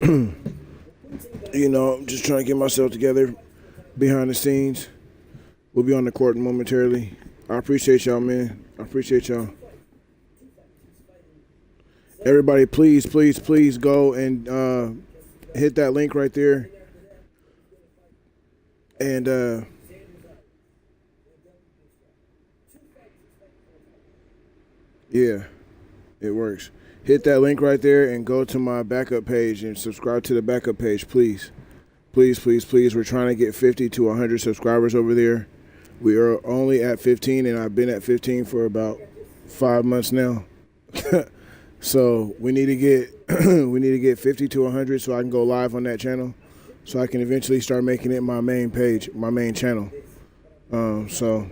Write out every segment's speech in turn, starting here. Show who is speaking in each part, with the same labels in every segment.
Speaker 1: You know, I'm just trying to get myself together behind the scenes. We'll be on the court momentarily. I appreciate y'all, man. I appreciate y'all. Everybody, please, please, please go and hit that link right there. And yeah, it works. Hit that link right there and go to my backup page and subscribe to the backup page, please. Please, please, please. We're trying to get 50 to 100 subscribers over there. We are only at 15, and I've been at 15 for about 5 months now. So we need to get we need to get 50 to 100 so I can go live on that channel, so I can eventually start making it my main page, my main channel. So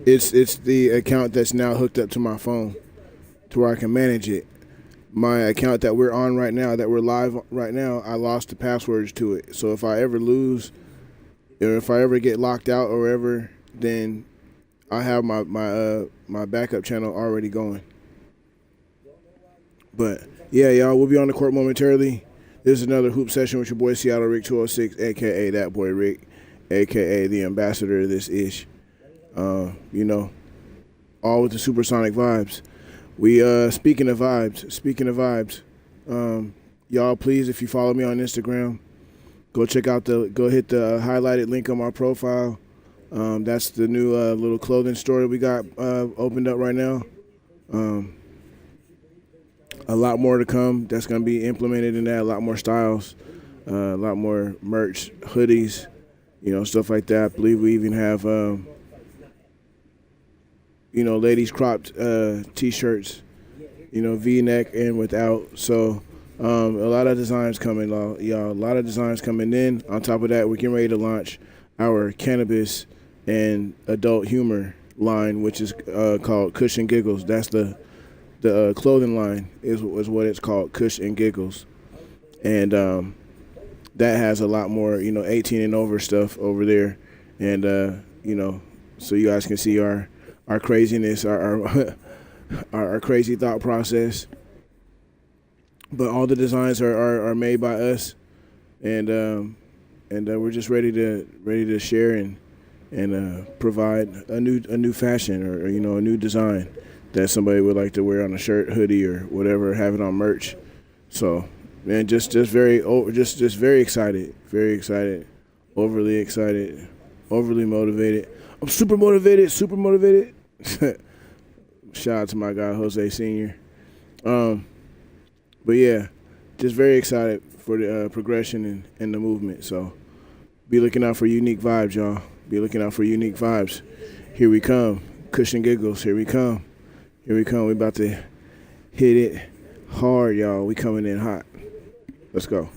Speaker 1: it's the account that's now hooked up to my phone to where I can manage it. My account that we're on right now, that we're live right now, I lost the passwords to it. So if I ever lose, or if I ever get locked out or whatever, then I have my backup channel already going. But yeah, y'all, we'll be on the court momentarily. This is another hoop session with your boy Seattle Rick 206, aka that boy Rick, aka the ambassador of this ish. You know, all with the supersonic vibes. We speaking of vibes, y'all please, if you follow me on Instagram, go hit the highlighted link on my profile. That's the new little clothing store we got opened up right now. A lot more to come that's going to be implemented in that. A lot more styles, a lot more merch, hoodies, you know, stuff like that. I believe we even have, you know, ladies cropped T-shirts, you know, V-neck and without. So a lot of designs coming, y'all. A lot of designs coming in. On top of that, we're getting ready to launch our cannabis and adult humor line, which is called Kush and Giggles. That's the clothing line is what it's called, Kush and Giggles. And that has a lot more, you know, 18 and over stuff over there. And, you know, so you guys can see our craziness, our crazy thought process. But all the designs are made by us. And we're just ready to share and provide a new fashion or, you know, a new design that somebody would like to wear on a shirt, hoodie, or whatever, have it on merch. So, man, just very excited, overly excited, overly motivated. I'm super motivated. Shout out to my guy Jose Senior. But yeah, just very excited for the progression and the movement. So, be looking out for unique vibes, y'all. Be looking out for unique vibes. Here we come, Kush and Giggles. Here we come. Here we come. We about to hit it hard, y'all. We coming in hot. Let's go.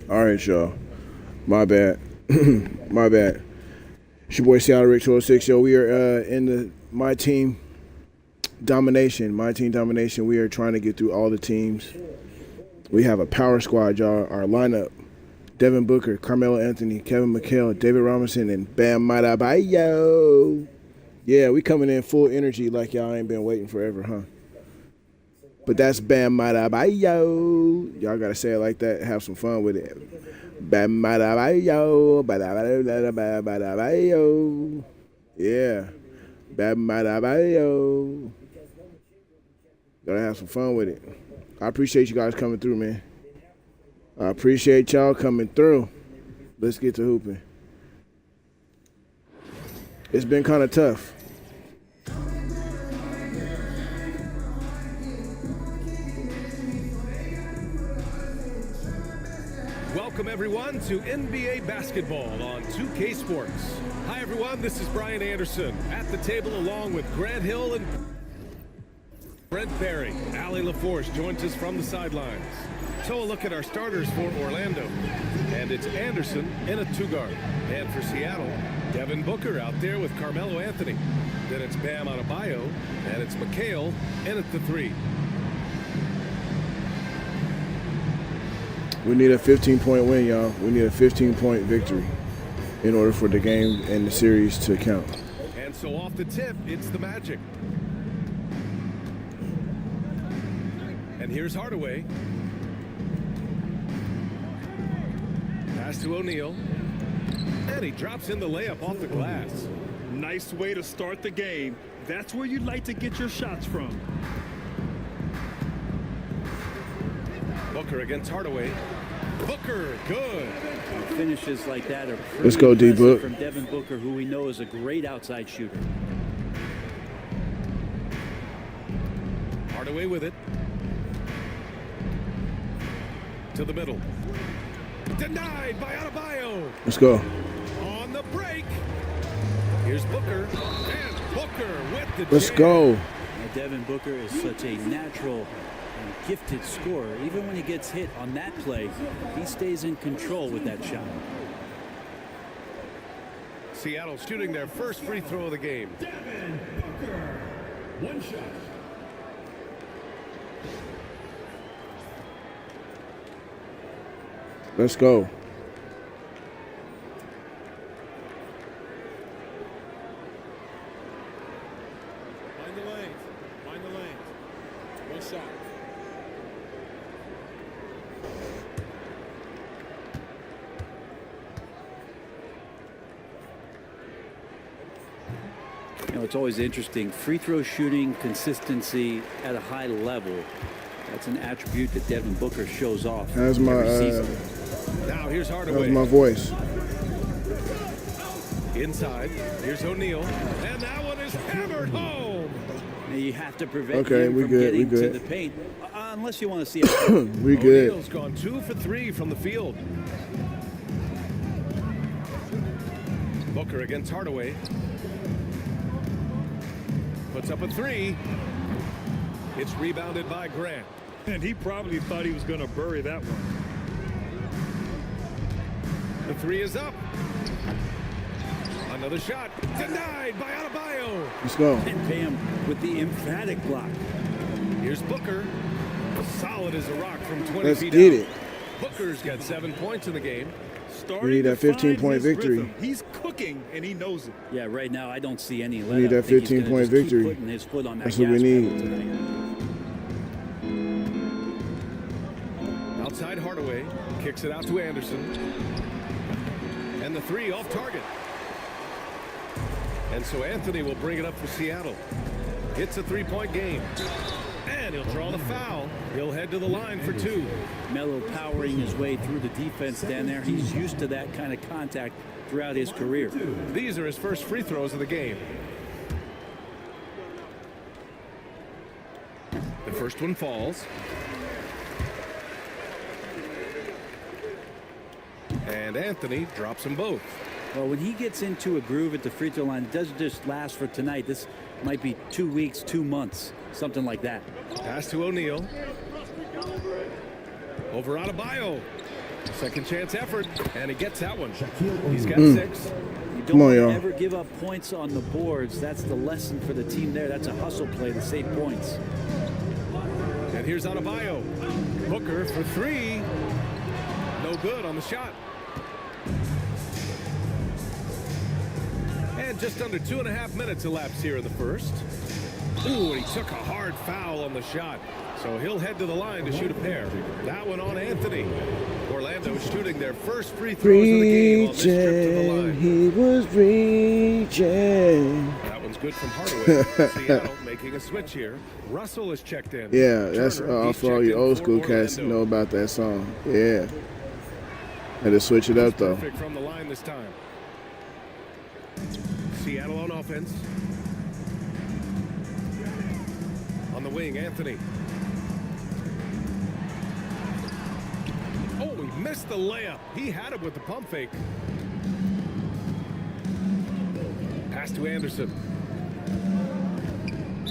Speaker 1: All right, y'all. My bad. My bad. It's your boy Seattle Rick 206. Yo, we are in the My Team Domination. My Team Domination. We are trying to get through all the teams. We have a power squad, y'all. Our lineup: Devin Booker, Carmelo Anthony, Kevin McHale, David Robinson, and Bam Adebayo. Yeah, we coming in full energy like y'all ain't been waiting forever, huh? But that's Bam Adebayo. Y'all gotta say it like that. Have some fun with it. Bam Adebayo. Adebayo. Yeah. Bam Adebayo. Gotta have some fun with it. I appreciate you guys coming through, man. I appreciate y'all coming through. Let's get to hooping. It's been kind of tough.
Speaker 2: Welcome, everyone, to NBA basketball on 2K Sports. Hi, everyone. This is Brian Anderson at the table along with Grant Hill and Brent Barry. Allie LaForce joins us from the sidelines. So a look at our starters for Orlando. And it's Anderson in a two-guard. And for Seattle, Devin Booker out there with Carmelo Anthony. Then it's Bam Adebayo, and it's McHale in at the three.
Speaker 1: We need a 15-point win, y'all. We need a 15-point victory in order for the game and the series to count.
Speaker 2: And so off the tip, it's the Magic. And here's Hardaway. Pass to O'Neal. And he drops in the layup off the glass.
Speaker 3: Nice way to start the game. That's where you'd like to get your shots from.
Speaker 2: Booker against Hardaway. Booker, good.
Speaker 4: Finishes like that are pretty
Speaker 1: Let's go, D-Book.
Speaker 4: from Devin Booker, who we know is a great outside shooter.
Speaker 2: Hardaway with it. To the middle. Denied by Adebayo.
Speaker 1: Let's go.
Speaker 2: On the break. Here's Booker. And Booker with the
Speaker 1: Let's
Speaker 2: jam.
Speaker 1: go.
Speaker 4: Now, Devin Booker is such a natural and gifted scorer. Even when he gets hit on that play, he stays in control with that shot.
Speaker 2: Seattle shooting their first free throw of the game.
Speaker 3: Devin Booker. One shot.
Speaker 1: Let's go.
Speaker 5: Find the lanes. Find the lanes. One shot.
Speaker 4: You know, it's always interesting. Free throw shooting consistency at a high level. That's an attribute that Devin Booker shows off
Speaker 1: How's my
Speaker 4: every season.
Speaker 2: Now here's
Speaker 1: how's
Speaker 2: Hardaway.
Speaker 1: my voice?
Speaker 2: Inside. Here's O'Neal. And that one is hammered home.
Speaker 4: Now, you have to prevent
Speaker 1: Okay,
Speaker 4: him
Speaker 1: we
Speaker 4: from
Speaker 1: good, we
Speaker 4: getting to
Speaker 1: good.
Speaker 4: the paint, unless you want to see it.
Speaker 1: We good.
Speaker 2: O'Neal's gone 2 for 3 from the field. Booker against Hardaway. Puts up a 3. It's rebounded by Grant.
Speaker 3: And he probably thought he was going to bury that one.
Speaker 2: The 3 is up. Another shot. Denied by Adebayo.
Speaker 1: Let's go.
Speaker 4: And Bam with the emphatic block.
Speaker 2: Here's Booker. Solid as a rock from 20
Speaker 1: Let's
Speaker 2: feet
Speaker 1: get
Speaker 2: out.
Speaker 1: it.
Speaker 2: Booker's got 7 points in the game.
Speaker 3: Starting
Speaker 1: We need that
Speaker 3: to find
Speaker 1: 15-point
Speaker 3: his
Speaker 1: victory.
Speaker 3: rhythm. He's cooking, and he knows it.
Speaker 4: Yeah, right now I don't see any let
Speaker 1: need
Speaker 4: up.
Speaker 1: that
Speaker 4: I think he's gonna
Speaker 1: 15-point
Speaker 4: just keep
Speaker 1: victory.
Speaker 4: putting his foot on that
Speaker 1: That's what we
Speaker 4: gas
Speaker 1: need.
Speaker 4: pedal tonight.
Speaker 2: Outside Hardaway. Kicks it out to Anderson. And the 3 off target. And so Anthony will bring it up for Seattle. It's a 3-point game. And he'll draw the foul. He'll head to the line for 2.
Speaker 4: Melo powering his way through the defense down there. He's used to that kind of contact throughout his career.
Speaker 2: These are his first free throws of the game. The first one falls. And Anthony drops them both.
Speaker 4: Well, when he gets into a groove at the free throw line, it doesn't just last for tonight. This might be 2 weeks, 2 months, something like that.
Speaker 2: Pass to O'Neal. Over Adebayo. Second chance effort. And he gets that one. He's got 6.
Speaker 4: You
Speaker 1: Come on,
Speaker 4: don't
Speaker 1: y'all.
Speaker 4: ever give up points on the boards. That's the lesson for the team there. That's a hustle play to save points.
Speaker 2: And here's Adebayo. Booker for 3. No good on the shot. And just under 2.5 minutes elapsed here in the first. Ooh, and he took a hard foul on the shot. So he'll head to the line to shoot a pair. That one on Anthony. Orlando shooting their first free throws of the game on this trip to the line.
Speaker 1: He was reaching.
Speaker 2: That one's good from Hardaway. Seattle making a switch here. Russell is checked in.
Speaker 1: Yeah, that's
Speaker 2: Turner, he's
Speaker 1: for all
Speaker 2: checked
Speaker 1: you
Speaker 2: in
Speaker 1: old
Speaker 2: for
Speaker 1: school cats
Speaker 2: Orlando.
Speaker 1: know about that song. Yeah. Had to switch it up though.
Speaker 2: Perfect from the line this time. Seattle on offense. On the wing, Anthony. Oh, he missed the layup. He had it with the pump fake. Pass to Anderson.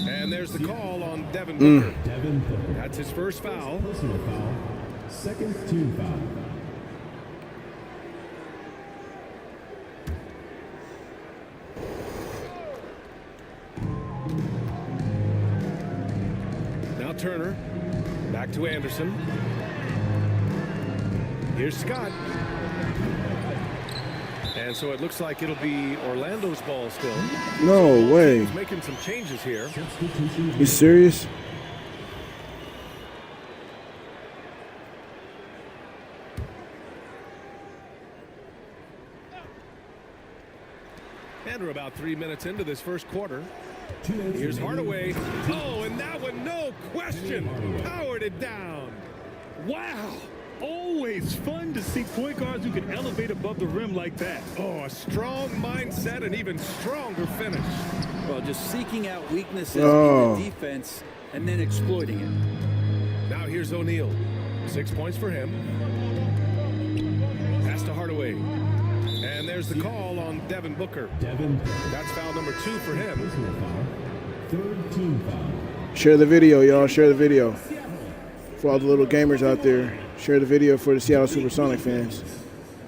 Speaker 2: And there's the call on Devin Booker.
Speaker 6: Devin Booker.
Speaker 2: That's his first foul.
Speaker 6: Personal foul. Second team foul.
Speaker 2: Now Turner. Back to Anderson. Here's Scott. And so it looks like it'll be Orlando's ball still.
Speaker 1: No way.
Speaker 2: He's making some changes here.
Speaker 1: You serious?
Speaker 2: And we're about 3 minutes into this first quarter. Here's Hardaway. Oh, and that one, no question, powered it down.
Speaker 3: Wow. Always fun to see point guards who can elevate above the rim like that.
Speaker 2: Oh, a strong mindset and even stronger finish.
Speaker 4: Well, just seeking out weaknesses in the defense and then exploiting it.
Speaker 2: Now here's O'Neal. 6 points for him. Pass to Hardaway. And there's the call on Devin Booker. That's foul number 2 for him.
Speaker 6: Third team foul.
Speaker 1: Share the video, y'all. Share the video. For all the little gamers out there, share the video for the Seattle Supersonic fans.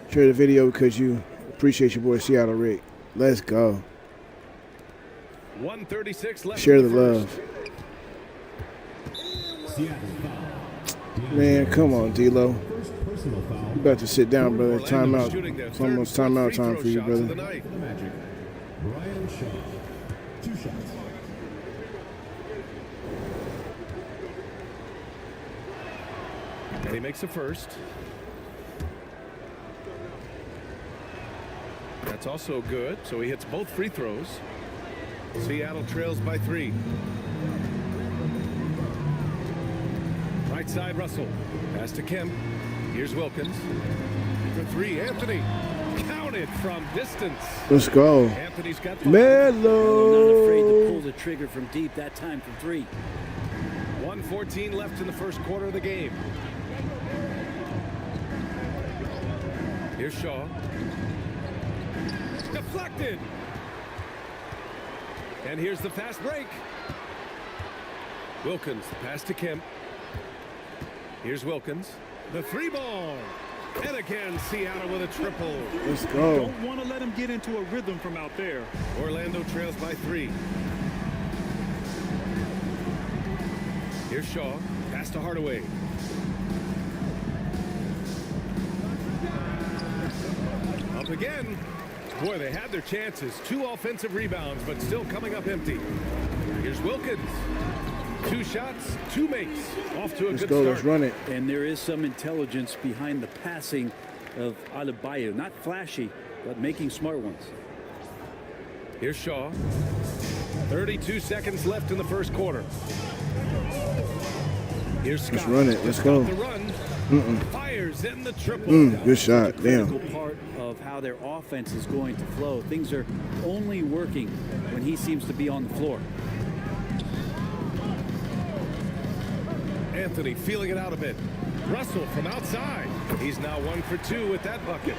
Speaker 1: Share the video because you appreciate your boy Seattle Rick. Let's go.
Speaker 2: 1:36 left.
Speaker 1: Share the love. Man, come on, D-Lo. You about to sit down, brother. Timeout. It's almost timeout time for you, brother.
Speaker 6: Brian Shaw. 2 shots.
Speaker 2: And he makes the first. That's also good. So he hits both free throws. Seattle trails by 3. Right side, Russell. Pass to Kemp. Here's Wilkins. For 3, Anthony. Counted from distance.
Speaker 1: Let's go.
Speaker 2: Anthony's got the
Speaker 1: Melo.
Speaker 4: Not afraid to pull the trigger from deep that time from 3.
Speaker 2: 1:14 left in the first quarter of the game. Here's Shaw. Deflected. And here's the fast break. Wilkins, pass to Kemp. Here's Wilkins. The 3-ball. And again, Seattle with a triple.
Speaker 1: Let's go.
Speaker 3: Don't want to let him get into a rhythm from out there.
Speaker 2: Orlando trails by 3. Here's Shaw. Pass to Hardaway. Up again. Boy, they had their chances. 2 offensive rebounds, but still coming up empty. Here's Wilkins. 2 shots, 2 makes. Off to a
Speaker 1: Let's
Speaker 2: good
Speaker 1: go.
Speaker 2: start.
Speaker 1: Let's run it.
Speaker 4: And there is some intelligence behind the passing of Adebayo. Not flashy, but making smart ones.
Speaker 2: Here's Shaw. 32 seconds left in the first quarter. Here's Scott.
Speaker 1: Let's run it. Let's go.
Speaker 2: The run. Fires in the triple.
Speaker 1: Good shot.
Speaker 4: Critical
Speaker 1: Damn.
Speaker 4: part of how their offense is going to flow. Things are only working when he seems to be on the floor.
Speaker 2: Anthony feeling it out a bit. Russell from outside. He's now 1 for 2 with that bucket.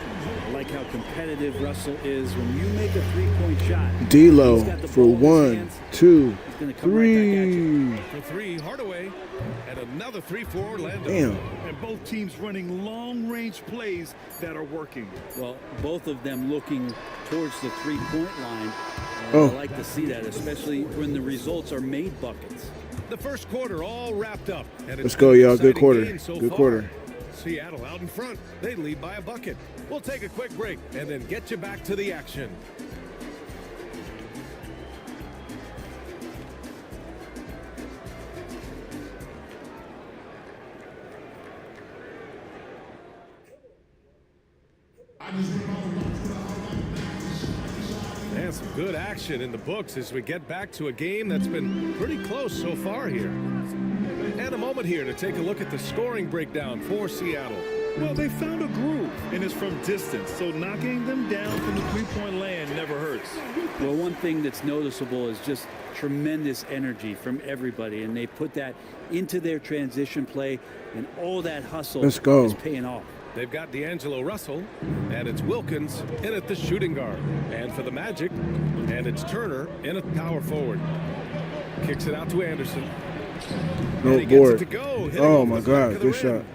Speaker 4: I like how competitive Russell is. When you make a 3-point shot,
Speaker 1: D-Lo
Speaker 4: he's got the
Speaker 1: for
Speaker 4: ball in his
Speaker 1: 1,
Speaker 4: hands.
Speaker 1: 2,
Speaker 4: He's going to come right back at you.
Speaker 1: 3.
Speaker 2: For 3, Hardaway. And another 3 for Orlando.
Speaker 1: Damn.
Speaker 3: And both teams running long-range plays that are working.
Speaker 4: Well, both of them looking towards the 3-point line.
Speaker 1: Oh.
Speaker 4: I like to see that, especially when the results are made buckets.
Speaker 2: The first quarter all wrapped up. And
Speaker 1: Let's go, y'all. Good
Speaker 2: exciting
Speaker 1: quarter.
Speaker 2: game so
Speaker 1: Good
Speaker 2: far.
Speaker 1: quarter.
Speaker 2: Seattle out in front. They lead by a bucket. We'll take a quick break and then get you back to the action. And some good action in the books as we get back to a game that's been pretty close so far here. And a moment here to take a look at the scoring breakdown for Seattle.
Speaker 3: Well, they found a groove, and it's from distance, so knocking them down from the 3-point land never hurts.
Speaker 4: Well, one thing that's noticeable is just tremendous energy from everybody, and they put that into their transition play, and all that hustle
Speaker 1: Let's go.
Speaker 4: is paying off.
Speaker 2: They've got D'Angelo Russell, and it's Wilkins in at the shooting guard. And for the Magic, and it's Turner in at power forward. Kicks it out to Anderson.
Speaker 1: No
Speaker 2: And he gets
Speaker 1: board.
Speaker 2: it to go, hitting
Speaker 1: Oh
Speaker 2: off
Speaker 1: my
Speaker 2: the back
Speaker 1: God.
Speaker 2: of the
Speaker 1: Good
Speaker 2: rim.
Speaker 1: shot.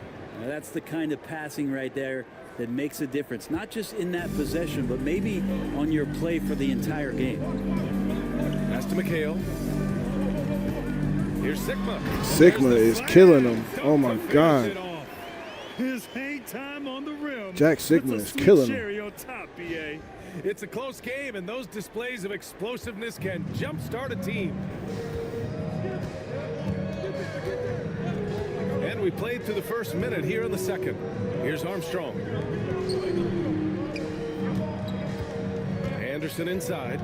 Speaker 4: Now, that's the kind of passing right there that makes a difference, not just in that possession, but maybe on your play for the entire game.
Speaker 2: Pass to McHale. Here's Sigma.
Speaker 1: Sigma is killing them. Oh my God.
Speaker 3: His Great time on the rim.
Speaker 1: Jack Sigma
Speaker 3: Puts a
Speaker 1: is
Speaker 3: sweet
Speaker 1: killing him.
Speaker 3: cherry on top, BA.
Speaker 2: It's a close game, and those displays of explosiveness can jumpstart a team. And we played through the first minute here in the second. Here's Armstrong. Anderson inside.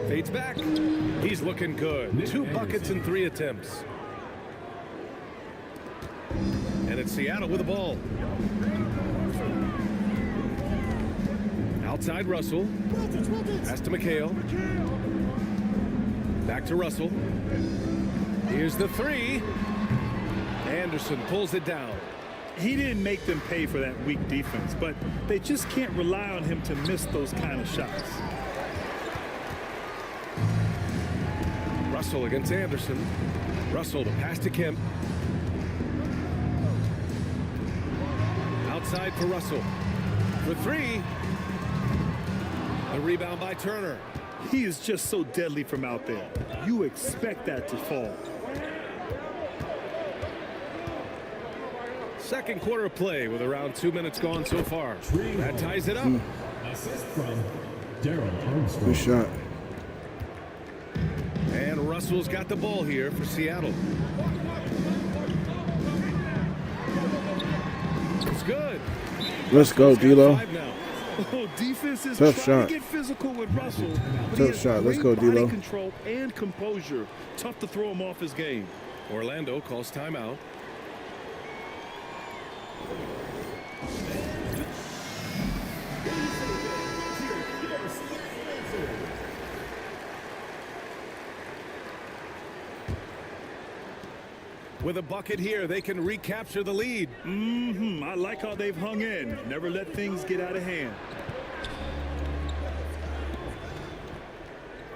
Speaker 2: Fades back. He's looking good. 2 buckets in 3 attempts. And it's Seattle with the ball. Outside Russell. Pass to McHale. Back to Russell. Here's the 3. Anderson pulls it down.
Speaker 3: He didn't make them pay for that weak defense, but they just can't rely on him to miss those kind of shots.
Speaker 2: Russell against Anderson. Russell to pass to Kemp. Outside for Russell. For 3. The rebound by Turner.
Speaker 3: He is just so deadly from out there. You expect that to fall.
Speaker 2: Second quarter of play with around 2 minutes gone so far. That ties it up.
Speaker 6: Assist from Daryl Armstrong.
Speaker 1: Good shot.
Speaker 2: And Russell's got the ball here for Seattle. It's good.
Speaker 1: Let's go, D'Lo.
Speaker 2: 5 now.
Speaker 3: Oh, defense is
Speaker 1: Tough
Speaker 3: trying
Speaker 1: shot.
Speaker 3: to get physical with Russell. But he
Speaker 1: Tough
Speaker 3: has
Speaker 1: shot. Let's
Speaker 3: great
Speaker 1: go, D'Lo.
Speaker 3: body control and composure. Tough to throw him off his game.
Speaker 2: Orlando calls timeout. With a bucket here, they can recapture the lead.
Speaker 3: I like how they've hung in. Never let things get out of hand.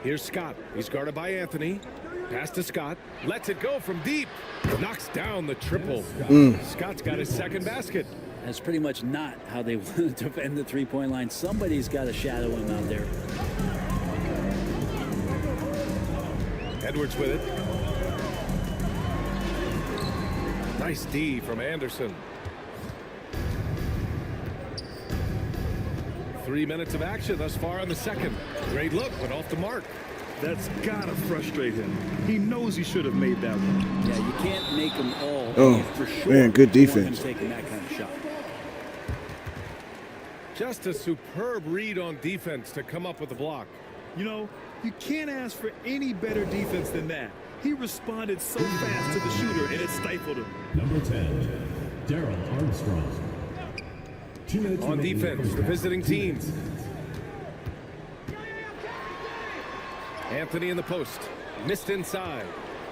Speaker 2: Here's Scott. He's guarded by Anthony. Pass to Scott. Lets it go from deep. Knocks down the triple. Scott's got his second basket.
Speaker 4: That's pretty much not how they want to defend the three-point line. Somebody's got to shadow him out there.
Speaker 2: Edwards with it. Nice D from Anderson. 3 minutes of action thus far in the second. Great look, but off the mark.
Speaker 3: That's gotta frustrate him. He knows he should have made that one.
Speaker 4: Yeah, you can't make them all.
Speaker 1: Oh,
Speaker 4: for sure.
Speaker 1: man, good
Speaker 4: You want him
Speaker 1: defense.
Speaker 4: taking that kind of shot.
Speaker 2: Just a superb read on defense to come up with the block.
Speaker 3: You know, you can't ask for any better defense than that. He responded so fast to the shooter, and it stifled him.
Speaker 6: Number 10, Daryl Armstrong. 2 minutes
Speaker 2: On
Speaker 6: remaining in
Speaker 2: defense,
Speaker 6: first
Speaker 2: the
Speaker 6: half.
Speaker 2: visiting team. Anthony in the post. Missed inside.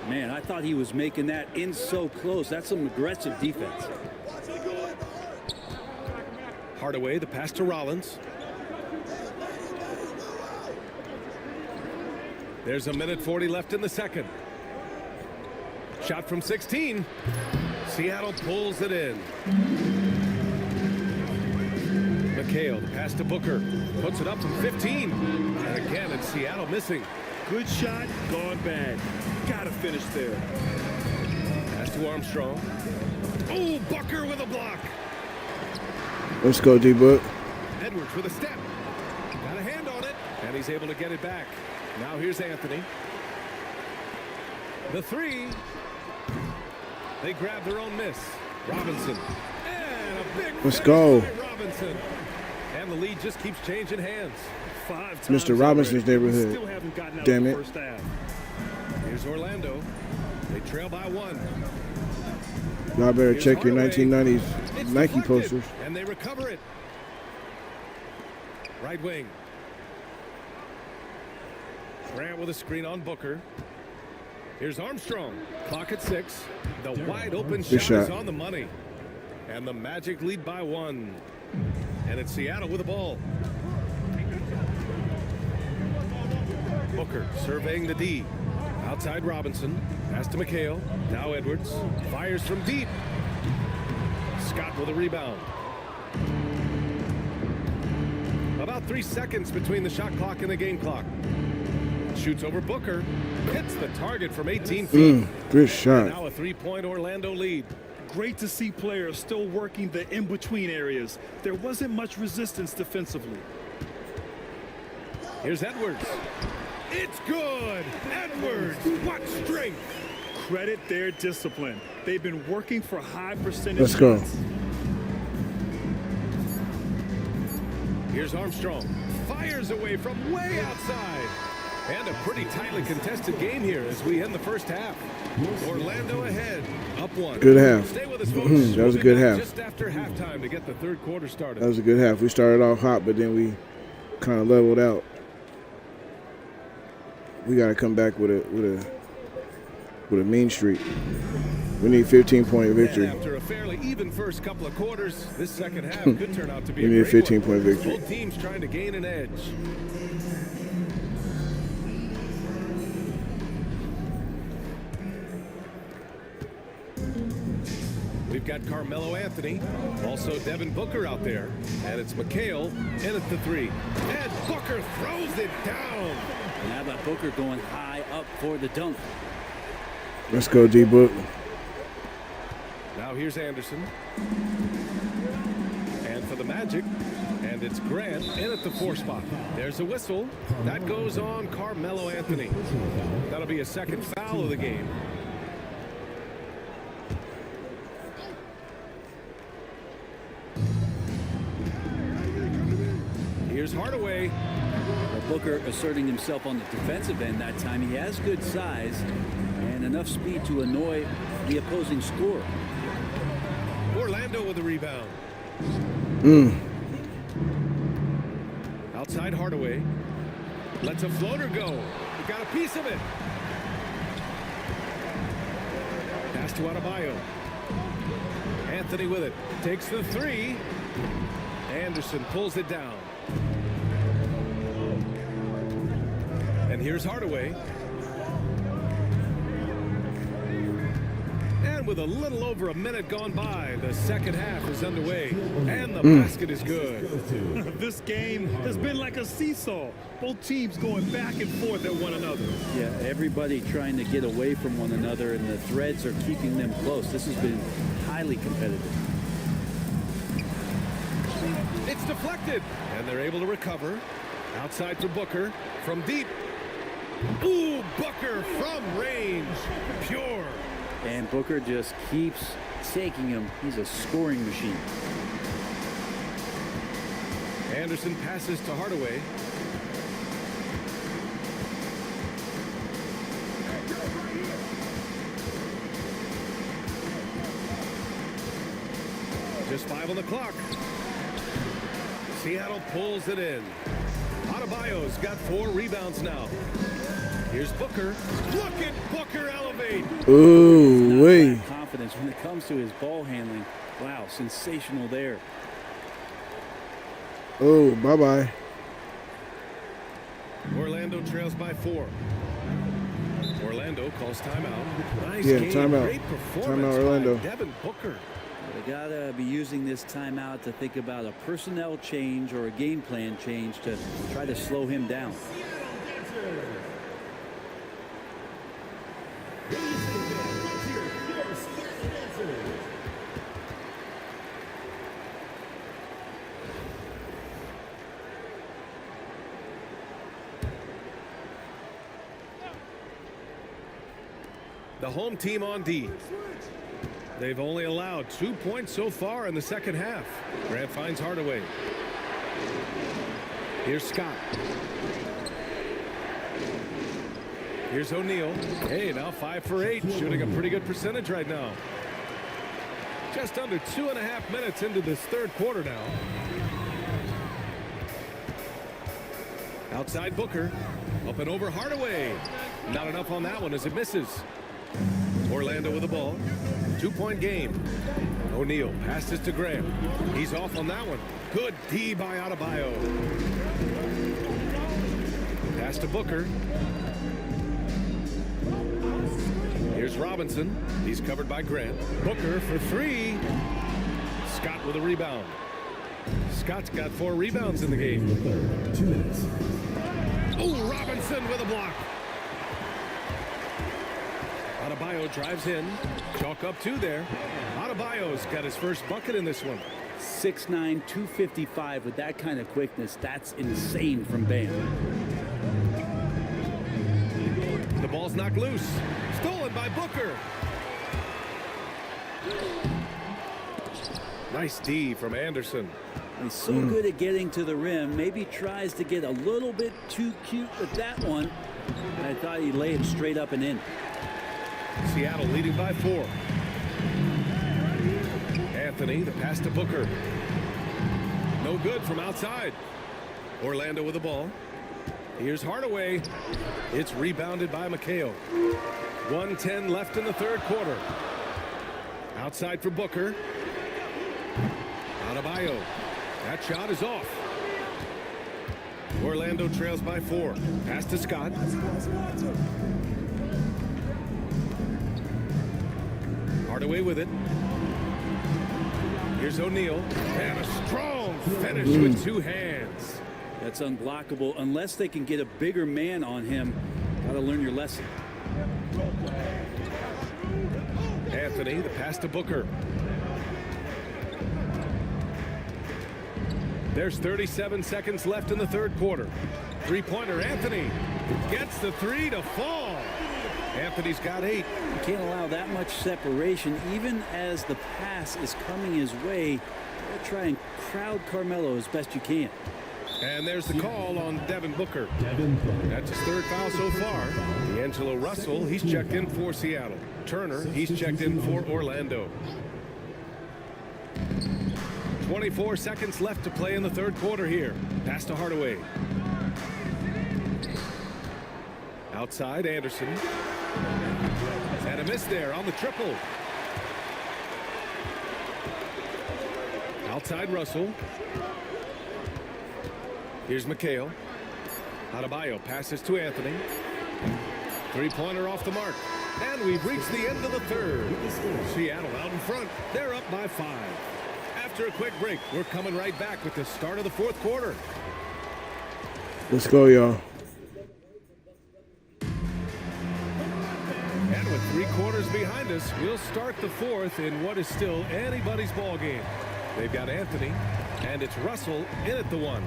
Speaker 4: Man, I thought he was making that in so close. That's some aggressive defense.
Speaker 2: Hardaway, the pass to Rollins. There's 1:40 left in the second. Shot from 16. Seattle pulls it in. McHale, the pass to Booker. Puts it up from 15. And again, it's Seattle missing.
Speaker 3: Good shot, gone bad. Gotta finish there.
Speaker 2: Pass to Armstrong. Oh, Booker with a block.
Speaker 1: Let's go, D-Book.
Speaker 2: Edwards with a step. Got a hand on it. And he's able to get it back. Now here's Anthony. The 3. They grab their own miss. Robinson. And a big
Speaker 1: Let's
Speaker 2: finish
Speaker 1: go.
Speaker 2: by Robinson. And the lead just keeps changing hands.
Speaker 3: 5 times
Speaker 1: Mr. Robinson's
Speaker 3: already.
Speaker 1: neighborhood.
Speaker 3: Still haven't gotten out
Speaker 1: Damn
Speaker 3: of
Speaker 1: it.
Speaker 3: the first half.
Speaker 2: Here's Orlando. They trail by 1.
Speaker 1: Y'all better
Speaker 2: Here's
Speaker 1: check your
Speaker 2: Hardaway.
Speaker 1: 1990s
Speaker 2: It's
Speaker 1: Nike
Speaker 2: deflected,
Speaker 1: posters.
Speaker 2: And they recover it. Right wing. Grant with a screen on Booker. Here's Armstrong. Clock at 6. The wide open
Speaker 1: Good
Speaker 2: shot is
Speaker 1: shot.
Speaker 2: on the money. And the Magic lead by 1. And it's Seattle with the ball. Booker surveying the D. Outside Robinson. Pass to McHale. Now Edwards. Fires from deep. Scott with a rebound. About 3 seconds between the shot clock and the game clock. Shoots over Booker. Hits the target from 18 feet.
Speaker 1: Good shot.
Speaker 2: Now a 3-point Orlando lead.
Speaker 3: great to see players still working the in-between areas. There wasn't much resistance defensively.
Speaker 2: Here's Edwards. It's good. Edwards, what strength.
Speaker 3: Credit their discipline. They've been working for high percentage
Speaker 1: Let's go.
Speaker 3: shots.
Speaker 2: Here's Armstrong. Fires away from way outside. And a pretty tightly contested game here as we end the first half. Orlando ahead, up one.
Speaker 1: Good half.
Speaker 2: Stay with us, folks.
Speaker 1: That was a
Speaker 2: We'll be
Speaker 1: good
Speaker 2: back
Speaker 1: half.
Speaker 2: Just after halftime to get the third quarter started.
Speaker 1: That was a good half. We started off hot, but then we kind of leveled out. We got to come back with a mean streak. We need 15-point victory.
Speaker 2: And after a fairly even first couple of quarters, this second half could turn out to be
Speaker 1: We need a
Speaker 2: great one.
Speaker 1: 15-point victory.
Speaker 2: Both teams trying to gain an edge. We've got Carmelo Anthony, also Devin Booker out there, and it's McHale in at the three. And Booker throws it down.
Speaker 4: And how about Booker going high up for the dunk?
Speaker 1: Let's go, D-Book.
Speaker 2: Now here's Anderson. And for the Magic, and it's Grant in at the 4 spot. There's a whistle. That goes on Carmelo Anthony. That'll be a second foul of the game. Here's Hardaway.
Speaker 4: Booker asserting himself on the defensive end that time. He has good size and enough speed to annoy the opposing scorer.
Speaker 2: Orlando with the rebound. Outside Hardaway. Lets a floater go. He got a piece of it. Pass to Adebayo. Anthony with it. Takes the three. Anderson pulls it down. And here's Hardaway. And with a little over a minute gone by, the second half is underway. And the basket is good.
Speaker 3: This game has been like a seesaw. Both teams going back and forth at one another.
Speaker 4: Yeah, everybody trying to get away from one another, and the threads are keeping them close. This has been highly competitive.
Speaker 2: It's deflected. And they're able to recover. Outside for Booker. From deep. Ooh, Booker from range. Pure.
Speaker 4: And Booker just keeps taking him. He's a scoring machine.
Speaker 2: Anderson passes to Hardaway. Just 5 on the clock. Seattle pulls it in. Adebayo's got 4 rebounds now. Here's Booker. Look at Booker elevate.
Speaker 1: Ooh, wait.
Speaker 4: Confidence when it comes to his ball handling. Wow, sensational there.
Speaker 1: Oh, bye-bye.
Speaker 2: Orlando trails by 4. Orlando calls timeout. Nice
Speaker 1: Yeah,
Speaker 2: game.
Speaker 1: timeout.
Speaker 2: Great performance
Speaker 1: Timeout, Orlando.
Speaker 2: by Devin Booker.
Speaker 4: They gotta be using this timeout to think about a personnel change or a game plan change to try to slow him down.
Speaker 2: The home team on D. They've only allowed 2 points so far in the second half. Grant finds Hardaway. Here's Scott. Here's O'Neal. Hey, now 5 for 8, shooting a pretty good percentage right now. Just under 2.5 minutes into this third quarter now. Outside Booker. Up and over Hardaway. Not enough on that one as it misses. Orlando with the ball. 2-point game. O'Neal passes to Graham. He's off on that one. Good D by Adebayo. Pass to Booker. Here's Robinson. He's covered by Grant. Booker for 3. Scott with a rebound. Scott's got 4 rebounds in the game.
Speaker 6: 2 minutes.
Speaker 2: Oh, Robinson with a block. Adebayo Adebayo drives in. Chalk up 2 there. Adebayo's got his first bucket in this one.
Speaker 4: 6'9", 255 with that kind of quickness. That's insane from Bam.
Speaker 2: The ball's knocked loose. Stolen by Booker. Nice D from Anderson.
Speaker 4: He's so good at getting to the rim. Maybe tries to get a little bit too cute with that one. I thought he'd lay it straight up and in.
Speaker 2: Seattle leading by 4. Anthony, the pass to Booker. No good from outside. Orlando with the ball. Here's Hardaway. It's rebounded by McHale. 1:10 left in the third quarter. Outside for Booker. Adebayo. That shot is off. Orlando trails by 4. Pass to Scott. Hardaway with it. Here's O'Neal. And a strong finish with 2 hands.
Speaker 4: That's unblockable unless they can get a bigger man on him. Gotta learn your lesson.
Speaker 2: Anthony, the pass to Booker. There's 37 seconds left in the third quarter. Three-pointer, Anthony gets the 3 to fall. Anthony's got 8.
Speaker 4: You can't allow that much separation. Even as the pass is coming his way, try and crowd Carmelo as best you can.
Speaker 2: And there's the call on Devin Booker. That's his 3rd foul so far. D'Angelo Russell, he's checked in for Seattle. Turner, he's checked in for Orlando. 24 seconds left to play in the third quarter here. Pass to Hardaway. Outside, Anderson. And a miss there on the triple. Outside, Russell. Here's McHale. Adebayo passes to Anthony. Three-pointer off the mark. And we've reached the end of the third. Seattle out in front. They're up by 5. After a quick break, we're coming right back with the start of the fourth quarter.
Speaker 1: Let's go, y'all.
Speaker 2: And with 3 quarters behind us, we'll start the fourth in what is still anybody's ball game. They've got Anthony, and it's Russell in at the 1.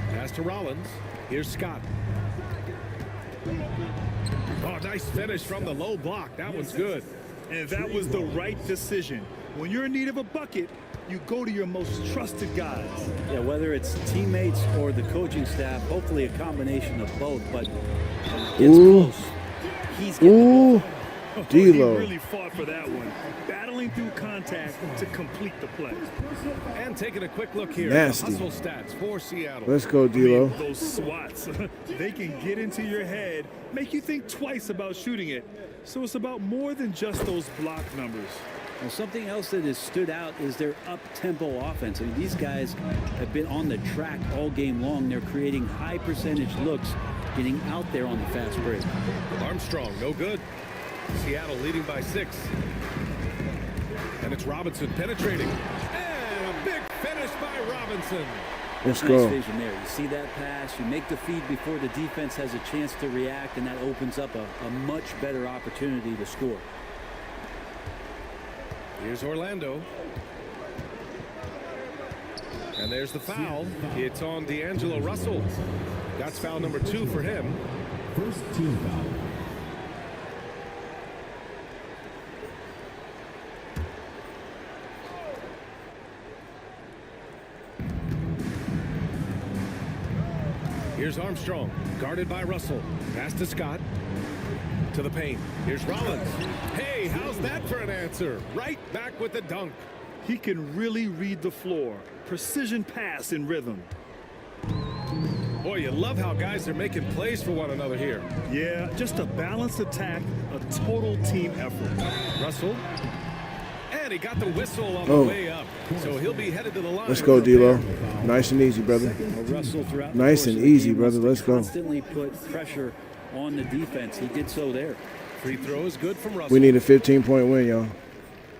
Speaker 2: Pass to Rollins. Here's Scott. Oh, nice finish from the low block. That one's good.
Speaker 3: And that was the right decision. When you're in need of a bucket, you go to your most trusted guys.
Speaker 4: Yeah, whether it's teammates or the coaching staff, hopefully a combination of both, but it's close. He's getting
Speaker 3: He
Speaker 1: D'Lo.
Speaker 3: really fought for that one, battling through contact to complete the play.
Speaker 2: And taking a quick look here
Speaker 1: Nasty.
Speaker 2: at the hustle stats for Seattle.
Speaker 1: Let's go, D'Lo.
Speaker 3: Those swats, they can get into your head, make you think twice about shooting it. So it's about more than just those block numbers.
Speaker 4: Well, something else that has stood out is their up-tempo offense. I mean, these guys have been on the track all game long. They're creating high-percentage looks, getting out there on the fast break.
Speaker 2: Armstrong, no good. Seattle leading by 6. And it's Robinson penetrating. And a big finish by Robinson.
Speaker 1: Let's
Speaker 4: Nice
Speaker 1: go.
Speaker 4: vision there. You see that pass, you make the feed before the defense has a chance to react, and that opens up a much better opportunity to score.
Speaker 2: Here's Orlando. And there's the foul. It's on D'Angelo Russell. That's foul number 2 for him.
Speaker 6: First team foul.
Speaker 2: Here's Armstrong, guarded by Russell. Pass to Scott. To the paint. Here's Rollins. Hey, how's that for an answer? Right back with the dunk.
Speaker 3: He can really read the floor. Precision pass in rhythm.
Speaker 2: Boy, you love how guys are making plays for one another here.
Speaker 3: Yeah, just a balanced attack, a total team effort.
Speaker 2: Russell. And he got the whistle on the way up. So he'll be headed to the line.
Speaker 1: Let's go, D'Lo. Nice and easy, brother.
Speaker 4: Well, Russell throughout the
Speaker 1: Nice
Speaker 4: course
Speaker 1: and
Speaker 4: of the
Speaker 1: easy,
Speaker 4: game
Speaker 1: brother.
Speaker 4: wants to
Speaker 1: Let's go.
Speaker 4: Constantly put pressure on the defense. He did so there.
Speaker 2: Free throw is good from Russell.
Speaker 1: We need a 15-point win, y'all.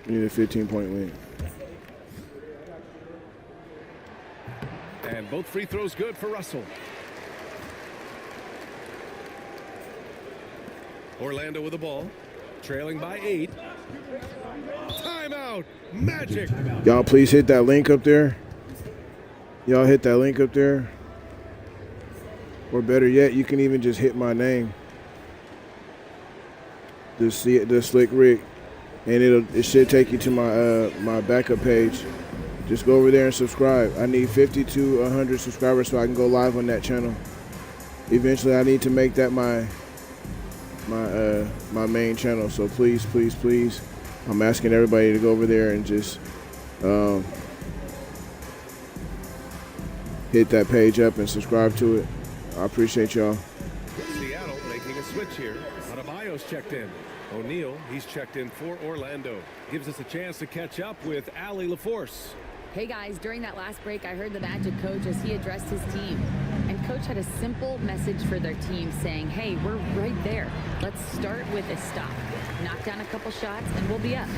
Speaker 1: We need a 15-point win.
Speaker 2: And both free throws good for Russell. Orlando with the ball, trailing by 8. Timeout, Magic.
Speaker 1: Y'all please hit that link up there. Y'all hit that link up there. Or better yet, you can even just hit my name. Just see it, the Slick Rick, and it should take you to my my backup page. Just go over there and subscribe. I need 50 to 100 subscribers so I can go live on that channel. Eventually, I need to make that my main channel. So please, please, please, I'm asking everybody to go over there and just hit that page up and subscribe to it. I appreciate y'all.
Speaker 2: Seattle making a switch here. Adebayo's checked in. O'Neal, he's checked in for Orlando. Gives us a chance to catch up with Allie LaForce.
Speaker 7: Hey guys, during that last break, I heard the Magic coach as he addressed his team. And coach had a simple message for their team saying, hey, we're right there. Let's start with a stop. Knock down a couple shots and we'll be up.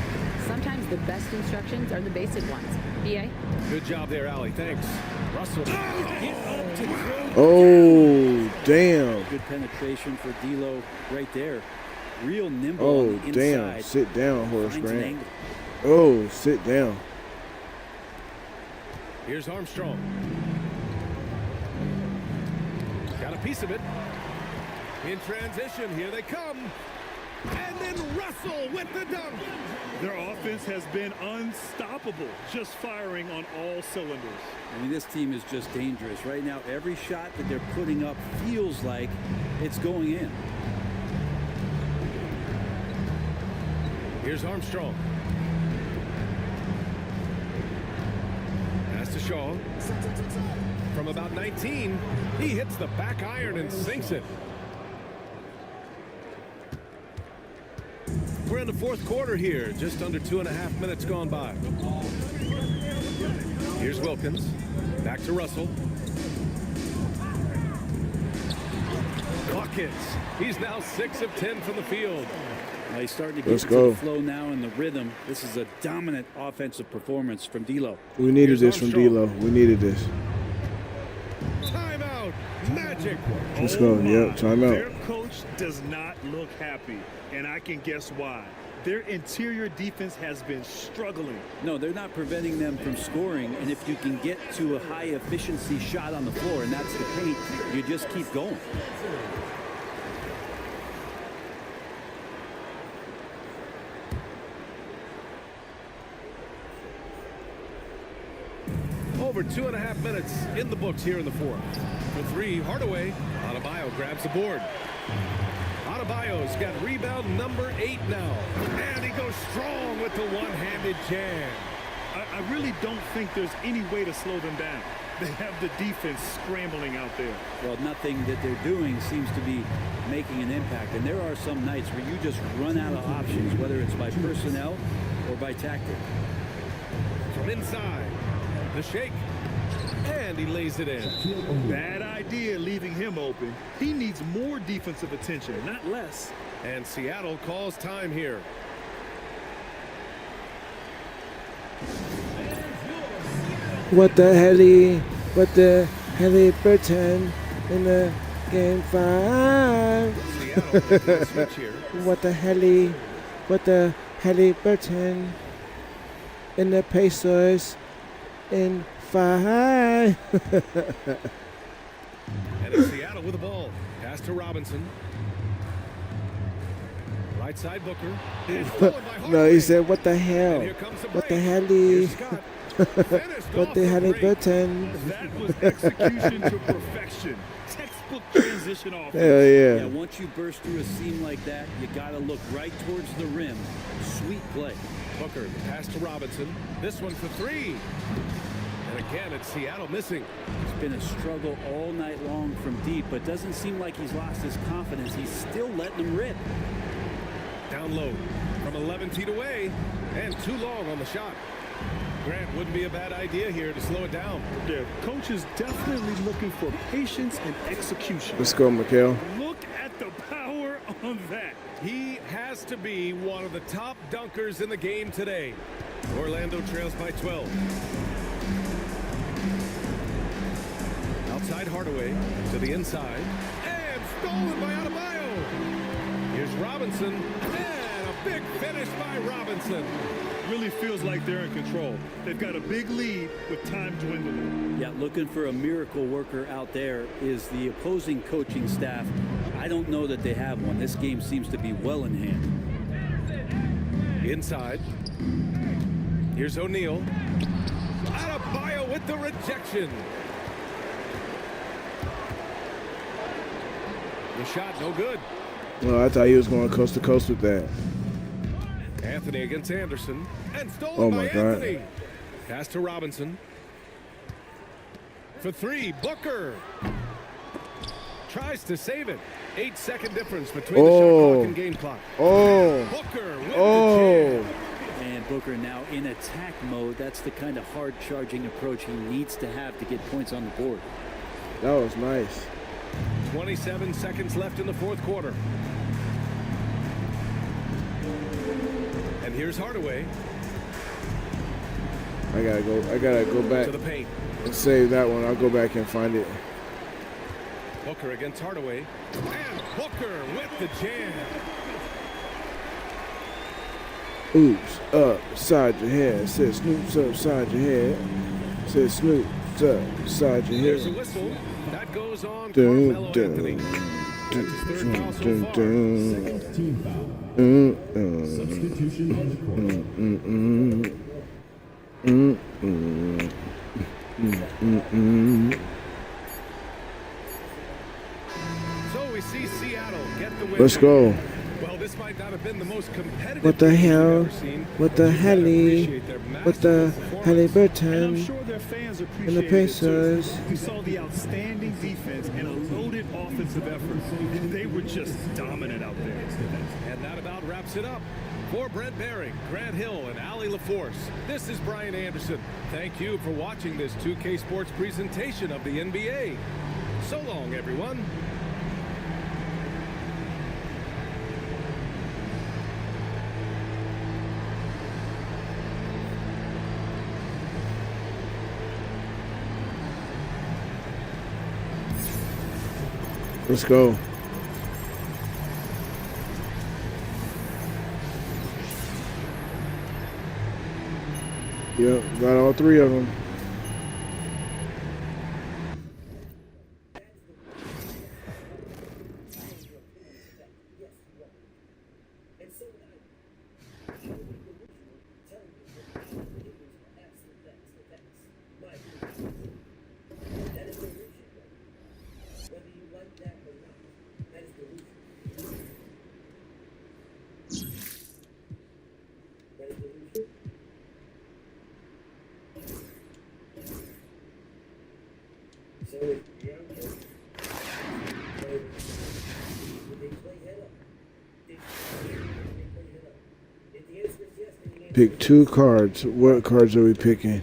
Speaker 7: Sometimes the best instructions are the basic ones. BA?
Speaker 2: Good job there, Allie. Thanks. Russell.
Speaker 1: Oh, damn.
Speaker 4: Good penetration for D'Lo right there. Real nimble
Speaker 1: Oh,
Speaker 4: on the
Speaker 1: damn.
Speaker 4: inside.
Speaker 1: Sit down, Horace
Speaker 4: Finds an
Speaker 1: Grant.
Speaker 4: angle.
Speaker 1: Oh, sit down.
Speaker 2: Here's Armstrong. Got a piece of it. In transition, here they come. And then Russell with the dunk.
Speaker 3: Their offense has been unstoppable, just firing on all cylinders.
Speaker 4: I mean, this team is just dangerous. Right now, every shot that they're putting up feels like it's going in.
Speaker 2: Here's Armstrong. Pass to Shaw. From about 19, he hits the back iron and sinks it. We're in the fourth quarter here, just under 2.5 minutes gone by. Here's Wilkins. Back to Russell. Buckets. He's now 6 of 10 from the field.
Speaker 4: Well, he's starting to
Speaker 1: Let's
Speaker 4: get into
Speaker 1: go.
Speaker 4: the flow now and the rhythm. This is a dominant offensive performance from D'Lo.
Speaker 1: We needed
Speaker 2: Here's
Speaker 1: this from
Speaker 2: Armstrong.
Speaker 1: D'Lo. We needed this.
Speaker 2: Timeout. Magic.
Speaker 1: Let's go.
Speaker 3: my.
Speaker 1: Yep, timeout.
Speaker 3: Their coach does not look happy, and I can guess why. Their interior defense has been struggling.
Speaker 4: No, they're not preventing them from scoring. And if you can get to a high efficiency shot on the floor, and that's the paint, you just keep going.
Speaker 2: Over 2.5 minutes in the books here in the fourth. For 3, Hardaway. Adebayo grabs the board. Adebayo's got rebound number 8 now. And he goes strong with the one-handed jam.
Speaker 3: I really don't think there's any way to slow them down. They have the defense scrambling out there.
Speaker 4: Well, nothing that they're doing seems to be making an impact. And there are some nights where you just run out of options, whether it's by personnel or by tactic.
Speaker 2: From inside, the shake. And he lays it in.
Speaker 3: Bad idea leaving him open. He needs more defensive attention, not less.
Speaker 2: And Seattle calls time here.
Speaker 1: What the hell, Burton in the game 5?
Speaker 2: Seattle making a switch here.
Speaker 1: What the hell, Burton in the Pacers in 5?
Speaker 2: And it's Seattle with the ball. Pass to Robinson. Right side Booker. And stolen by
Speaker 1: No,
Speaker 2: Hardaway.
Speaker 1: he said, what the hell?
Speaker 2: And here comes the
Speaker 1: What the
Speaker 2: break.
Speaker 1: hell?
Speaker 2: Here's Scott. Finished
Speaker 1: What
Speaker 2: off
Speaker 1: the hell,
Speaker 2: break.
Speaker 1: Burton?
Speaker 3: That was execution to perfection. Textbook transition offense.
Speaker 1: Hell
Speaker 4: Yeah,
Speaker 1: yeah.
Speaker 4: once you burst through a seam like that, you got to look right towards the rim. Sweet play.
Speaker 2: Booker, pass to Robinson. This one for 3. And again, it's Seattle missing.
Speaker 4: It's been a struggle all night long from deep, but doesn't seem like he's lost his confidence. He's still letting them rip.
Speaker 2: Down low from 11 feet away. And too long on the shot. Grant, wouldn't be a bad idea here to slow it down.
Speaker 3: Their coach is definitely looking for patience and execution.
Speaker 1: Let's go, Mikhail.
Speaker 3: Look at the power on that.
Speaker 2: He has to be one of the top dunkers in the game today. Orlando trails by 12. Outside Hardaway to the inside. And stolen by Adebayo. Here's Robinson. And a big finish by Robinson.
Speaker 3: Really feels like they're in control. They've got a big lead with time dwindling.
Speaker 4: Yeah, looking for a miracle worker out there is the opposing coaching staff. I don't know that they have one. This game seems to be well in hand.
Speaker 2: Inside. Here's O'Neal. Adebayo with the rejection. The shot no good.
Speaker 1: Well, I thought he was going coast to coast with that.
Speaker 2: Anthony against Anderson. And stolen
Speaker 1: Oh,
Speaker 2: by
Speaker 1: my God.
Speaker 2: Anthony. Pass to Robinson. For three, Booker. Tries to save it. 8-second difference between the shot clock and game clock.
Speaker 1: Oh.
Speaker 2: Booker with the
Speaker 1: Oh.
Speaker 2: jam.
Speaker 4: And Booker now in attack mode. That's the kind of hard charging approach he needs to have to get points on the board.
Speaker 1: That was nice.
Speaker 2: 27 seconds left in the fourth quarter. And here's Hardaway
Speaker 1: I gotta go back
Speaker 2: to the paint.
Speaker 1: and save that one. I'll go back and find it.
Speaker 2: Booker against Hardaway. And Booker with the jam.
Speaker 1: Oops, upside your head. Says Snoop's upside your head. Says Snoop's upside your
Speaker 2: There's a
Speaker 1: head.
Speaker 2: whistle. That goes on
Speaker 1: Dun,
Speaker 2: Carmelo
Speaker 1: dun,
Speaker 2: Anthony. That's his third foul so
Speaker 1: dun,
Speaker 2: far.
Speaker 1: dun.
Speaker 6: Second team foul. Substitution on the court.
Speaker 2: So we see Seattle get the win.
Speaker 1: Let's go.
Speaker 2: Well, this might not have been the most competitive
Speaker 1: What the
Speaker 2: game we've
Speaker 1: hell?
Speaker 2: ever seen,
Speaker 1: What the
Speaker 2: but you gotta
Speaker 1: helly?
Speaker 2: appreciate their
Speaker 1: What the
Speaker 2: masterful
Speaker 1: helly
Speaker 2: performance.
Speaker 3: And I'm
Speaker 1: Burton?
Speaker 3: sure their fans
Speaker 1: And the
Speaker 3: appreciate it too.
Speaker 1: Pacers.
Speaker 3: We saw the outstanding defense and a loaded offensive effort. They were just dominant out there.
Speaker 2: And that about wraps it up. For Brent Baring, Grant Hill, and Allie LaForce, this is Brian Anderson. Thank you for watching this 2K Sports presentation of the NBA. So long, everyone.
Speaker 1: Let's go. Yep, got all three of them. Pick two cards. What cards are we picking?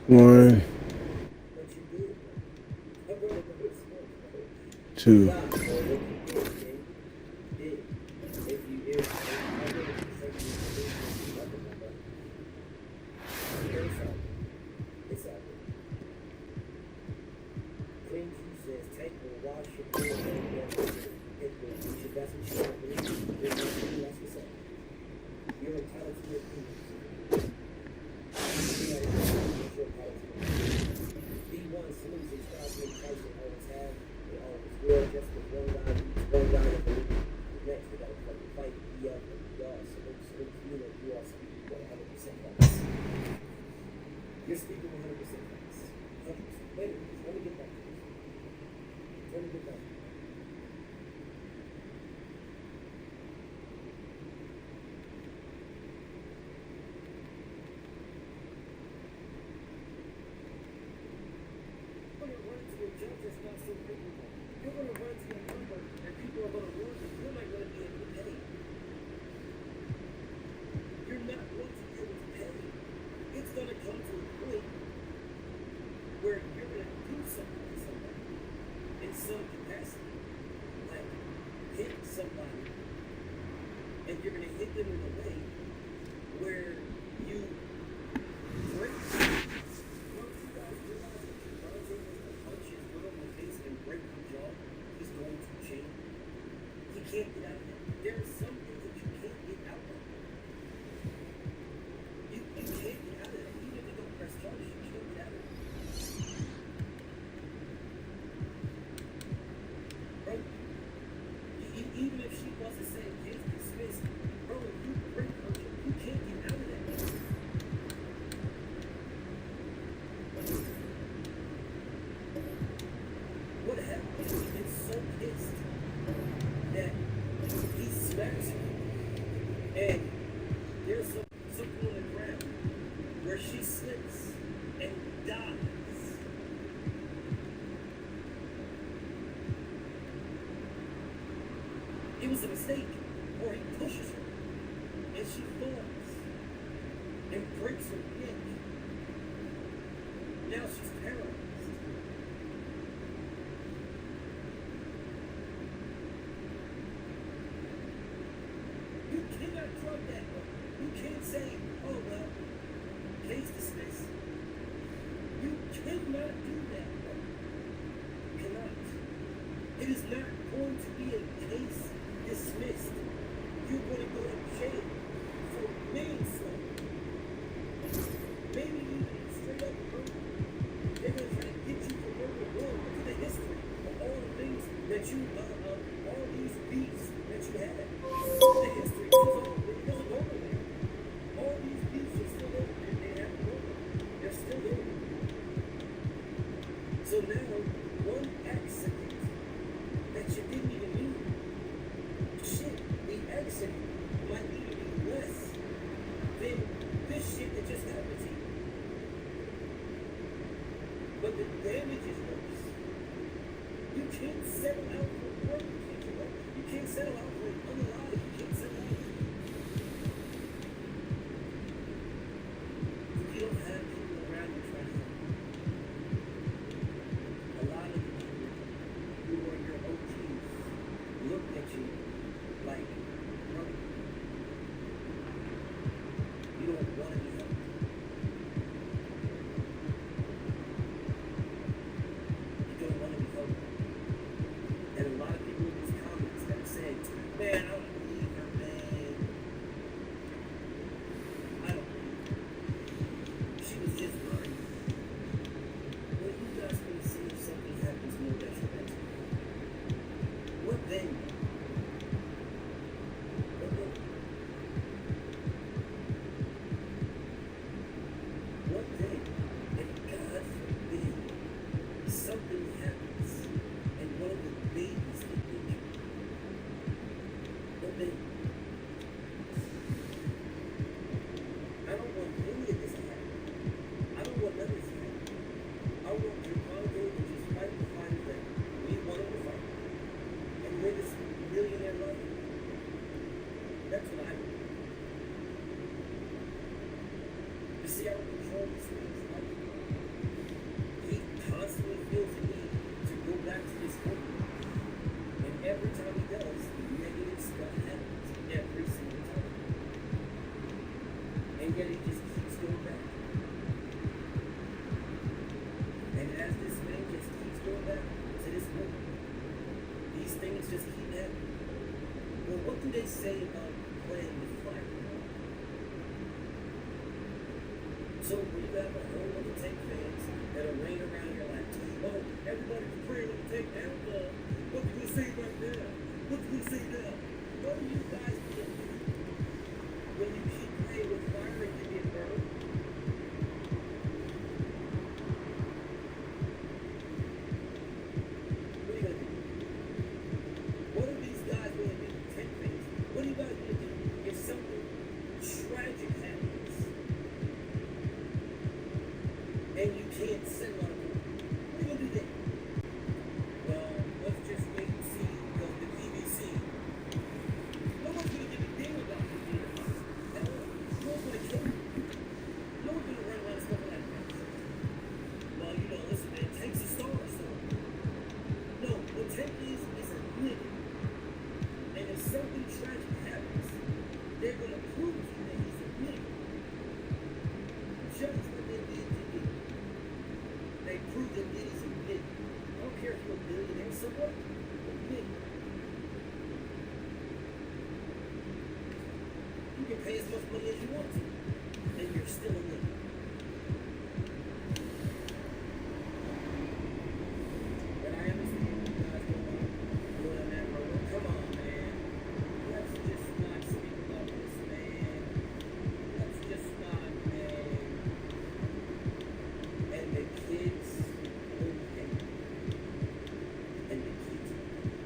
Speaker 1: One, two.
Speaker 8: hit somebody, and you're going to hit them in a way where you break. Once you guys realize that you're going to punch his foot on the face and break the jaw, he's going to chain. He can't get out of it. There are some things that you can't get out of. You can't get out of it. Even if you don't press charges, you can't get out of it. Bro, even if she was to say case dismissed, bro, if you break her, you can't get out of that. What happened? He gets so pissed that he smacks her, and there's something on the ground where she slips and dies. It was a mistake, or he pushes her, and she falls and breaks her neck. Now she's paralyzed. You cannot drug that one. You can't say, oh, well, case dismissed. You cannot do that one. You cannot. It is not going to be a case dismissed. You're going to go to jail for manslaughter. Maybe even straight up murder. They're going to try to get you for murder. Look at the history of all the things that you, all these beefs that you had. The history goes on. It doesn't go nowhere. All these beefs are still over there. They haven't gone nowhere. They're still there. So now, one accident that you didn't even need. Shit, the accident might even be less than this shit that just happened to you. But the damage is worse. You can't settle out for work. You can't settle out for unalive. You can't settle out. If you don't have people around you trying to help, a lot of the people who are your OGs look at you like, brother, you don't want to be helped. You don't want to be helped. And a lot of people in these comments have said, man, I don't believe her, man. I don't believe her. She was just lying. What are you guys going to say if something happens more detrimental? What then? What then? What then? If God forbid something happens and one of the babies get injured, what then? I don't want any of this to happen. I don't want none of this to happen. I want Chicago to just fight the fight that we wanted to fight and live this millionaire life. That's what I want. You see how we control these things? Like, he constantly feels the need to go back to this company. And every time he does, negative stuff happens every single time. And yet he just keeps going back. And as this man just keeps going back to this woman, these things just keep happening. Well, what do they say about playing with fire? So when you have a whole lot of tank fans that are laying around here like, oh, everybody's praying on the tank down, what do we say right now? What do we say now? What do you guys do when you keep playing with fire and you get burned? What are you gonna do? What are these guys gonna do? Tank fans. What are you guys gonna do if something tragic happens and you can't settle out of it? What are you gonna do then? So what? Admit it. You can pay as much money as you want to, and you're still in it. And I understand you guys don't want to do it on that road. Come on, man. Let's just not speak about this, man. Let's just not, man. And the kids will pay. And the kids will pay.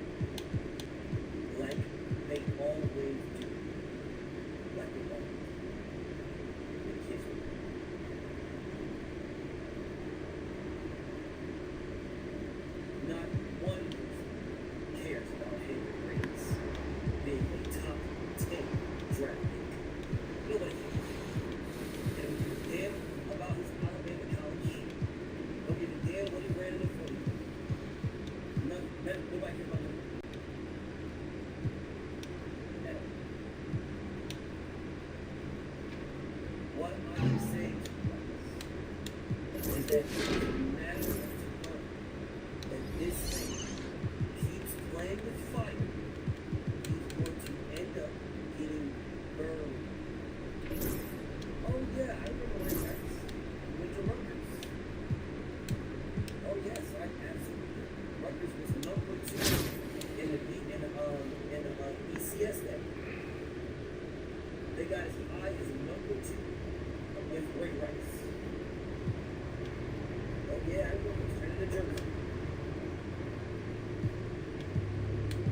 Speaker 8: Like they always do. Like they always do. The kids will pay. Not one person cares about Henry Reyes being a top 10 draft pick. Nobody cares. They don't give a damn about his Alabama college. Don't give a damn what he ran in the 40. Nobody cares about him. At all. What I am saying to you guys is that it doesn't matter to her that this thing keeps playing with fire, he's going to end up getting burned. Oh yeah, I remember when guys went to Rutgers. Oh yes, I absolutely do. Rutgers was number 2 in the ECS day. They got as high as number 2 with Ray Rice. Oh yeah, I remember straight in the jersey.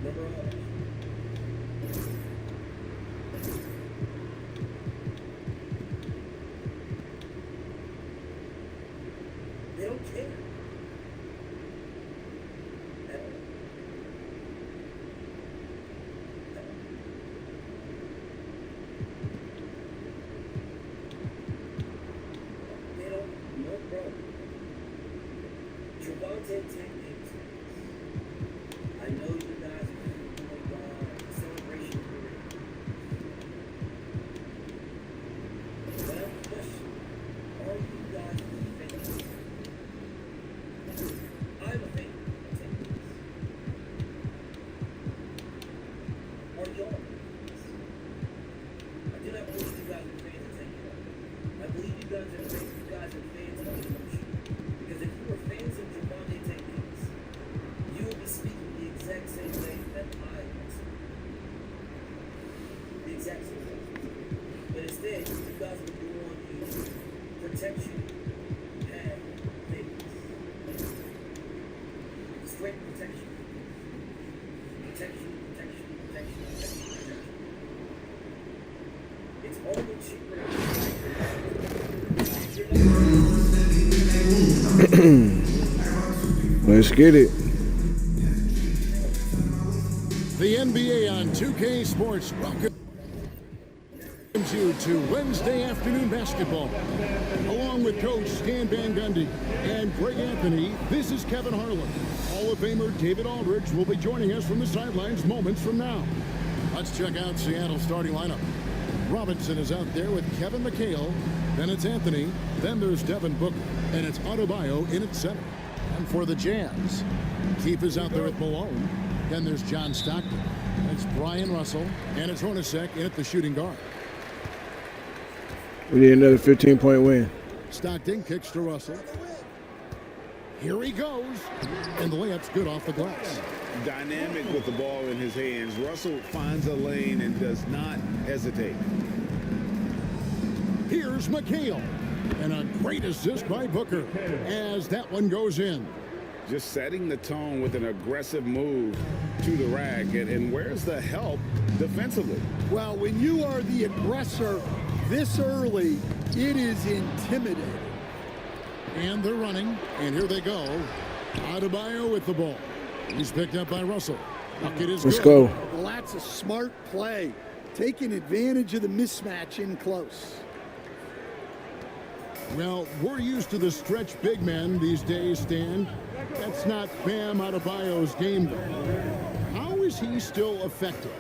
Speaker 8: Remember all that. They don't care. At all. At all. They don't, no bro. Javante Tank Davis. I know you guys are doing celebration parade. But I have a question. Are you guys fans? I'm a fan of Tank Davis. Are y'all fans? I do not believe you guys are fans of Tank Davis. I believe you guys are fans of emotion. Because if you were fans of Javante Tank Davis, you would be speaking the exact same way that I was. The exact same way. But instead, you guys would be on the protection pad things. Straight protection. Protection, protection, protection, protection, protection. It's only cheaper.
Speaker 1: Let's get it.
Speaker 9: The NBA on 2K Sports welcomes you to Wednesday afternoon basketball. Along with Coach Stan Van Gundy and Greg Anthony, this is Kevin Harlan. Hall of Famer David Aldridge will be joining us from the sidelines moments from now. Let's check out Seattle's starting lineup. Robinson is out there with Kevin McHale. Then it's Anthony. Then there's Devin Booker. And it's Adebayo in at center. And for the Jazz, Keefe is out there with Malone. Then there's John Stockton. It's Brian Russell. And it's Hornacek in at the shooting guard.
Speaker 1: We need another 15-point win.
Speaker 9: Stockton kicks to Russell. Here he goes. And the layup's good off the glass.
Speaker 10: Dynamic with the ball in his hands. Russell finds a lane and does not hesitate.
Speaker 9: Here's McHale. And a great assist by Booker as that one goes in.
Speaker 10: Just setting the tone with an aggressive move to the rack. And where's the help defensively?
Speaker 11: Well, when you are the aggressor this early, it is intimidating.
Speaker 9: And they're running, and here they go. Adebayo with the ball. He's picked up by Russell. Bucket is
Speaker 1: Let's
Speaker 9: good.
Speaker 1: go.
Speaker 11: Well, that's a smart play. Taking advantage of the mismatch in close.
Speaker 9: Well, we're used to the stretch big men these days, Stan. That's not Bam Adebayo's game, though. How is he still effective?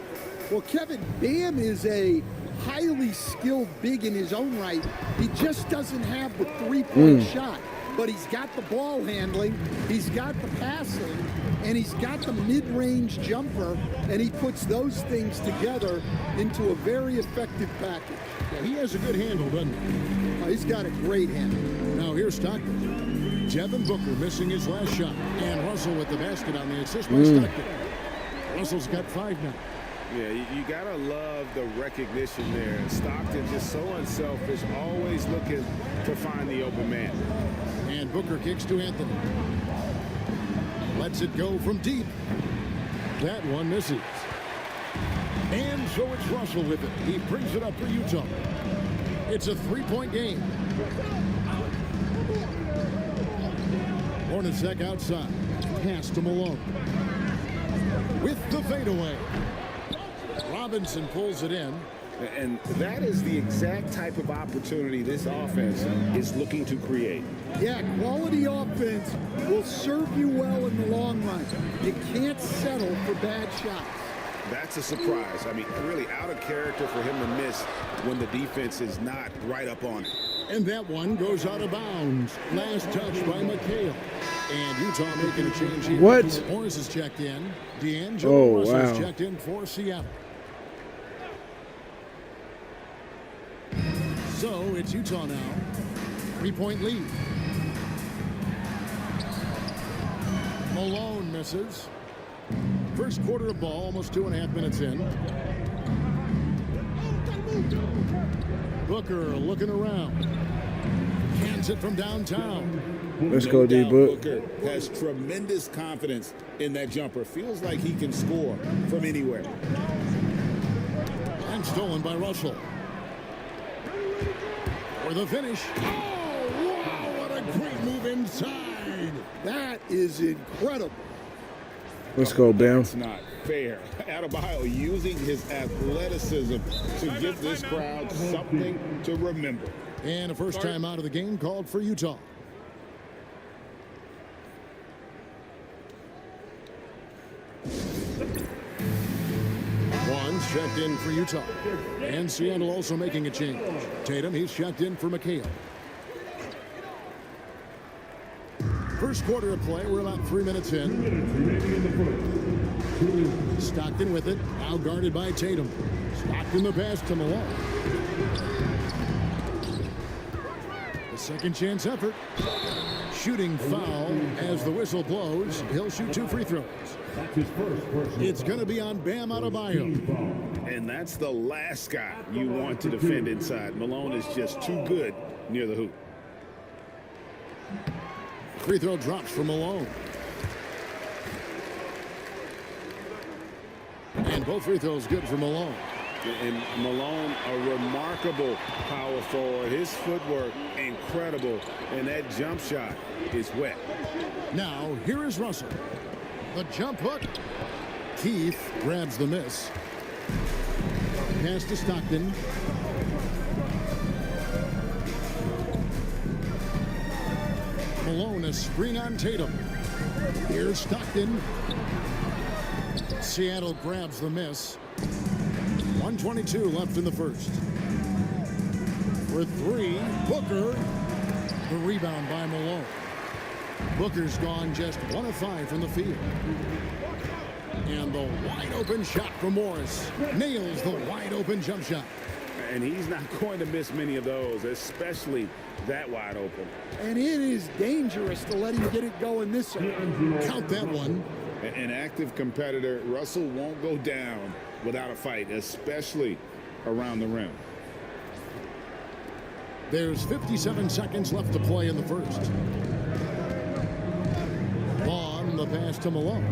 Speaker 11: Well, Kevin, Bam is a highly skilled big in his own right. He just doesn't have the three-point shot. But he's got the ball handling, he's got the passing, and he's got the mid-range jumper, and he puts those things together into a very effective package.
Speaker 9: Yeah, he has a good handle, doesn't he?
Speaker 11: He's got a great handle.
Speaker 9: Now here's Stockton. Devin Booker missing his last shot, and Russell with the basket on the assist by Stockton. Russell's got 5 now.
Speaker 10: Yeah, you gotta love the recognition there. Stockton just so unselfish, always looking to find the open man.
Speaker 9: And Booker kicks to Anthony. Lets it go from deep. That one misses. And so it's Russell with it. He brings it up for Utah. It's a 3-point game. Hornacek outside. Pass to Malone. With the fadeaway. Robinson pulls it in.
Speaker 10: And that is the exact type of opportunity this offense is looking to create.
Speaker 11: Yeah, quality offense will serve you well in the long run. You can't settle for bad shots.
Speaker 10: That's a surprise. I mean, really out of character for him to miss when the defense is not right up on it.
Speaker 9: And that one goes out of bounds. Last touch by McHale. And Utah making a change here.
Speaker 1: What?
Speaker 9: Morris has checked in. D'Angelo Russell's
Speaker 1: wow.
Speaker 9: checked in for Seattle. So it's Utah now. 3-point lead. Malone misses. First quarter of ball, almost 2.5 minutes in. Booker looking around. Hands it from downtown.
Speaker 1: Let's go, D-Book.
Speaker 10: Booker has tremendous confidence in that jumper. Feels like he can score from anywhere.
Speaker 9: And stolen by Russell. For the finish. Oh, wow, what a great move inside.
Speaker 11: That is incredible.
Speaker 1: Let's go, Bam.
Speaker 10: It's not fair. Adebayo using his athleticism to give this crowd something to remember.
Speaker 9: And a first time out of the game called for Utah. One's checked in for Utah. And Seattle also making a change. Tatum, he's checked in for McHale. First quarter of play, we're about 3 minutes in. Stockton with it, now guarded by Tatum. Stockton the pass to Malone. The second chance effort. Shooting foul as the whistle blows. He'll shoot 2 free throws. It's going to be on Bam Adebayo.
Speaker 10: And that's the last guy you want to defend inside. Malone is just too good near the hoop.
Speaker 9: Free throw drops for Malone. And both free throws good for Malone.
Speaker 10: And Malone, a remarkable power forward. His footwork, incredible. And that jump shot is wet.
Speaker 9: Now, here is Russell. The jump hook. Keith grabs the miss. Pass to Stockton. Malone, a screen on Tatum. Here's Stockton. Seattle grabs the miss. 1:22 left in the first. For 3, Booker. The rebound by Malone. Booker's gone just 1 of 5 from the field. And the wide open shot from Morris. Nails the wide open jump shot.
Speaker 10: And he's not going to miss many of those, especially that wide open.
Speaker 11: And it is dangerous to let him get it going this early.
Speaker 9: Count that one.
Speaker 10: An active competitor, Russell won't go down without a fight, especially around the rim.
Speaker 9: There's 57 seconds left to play in the first. Vaughn, the pass to Malone.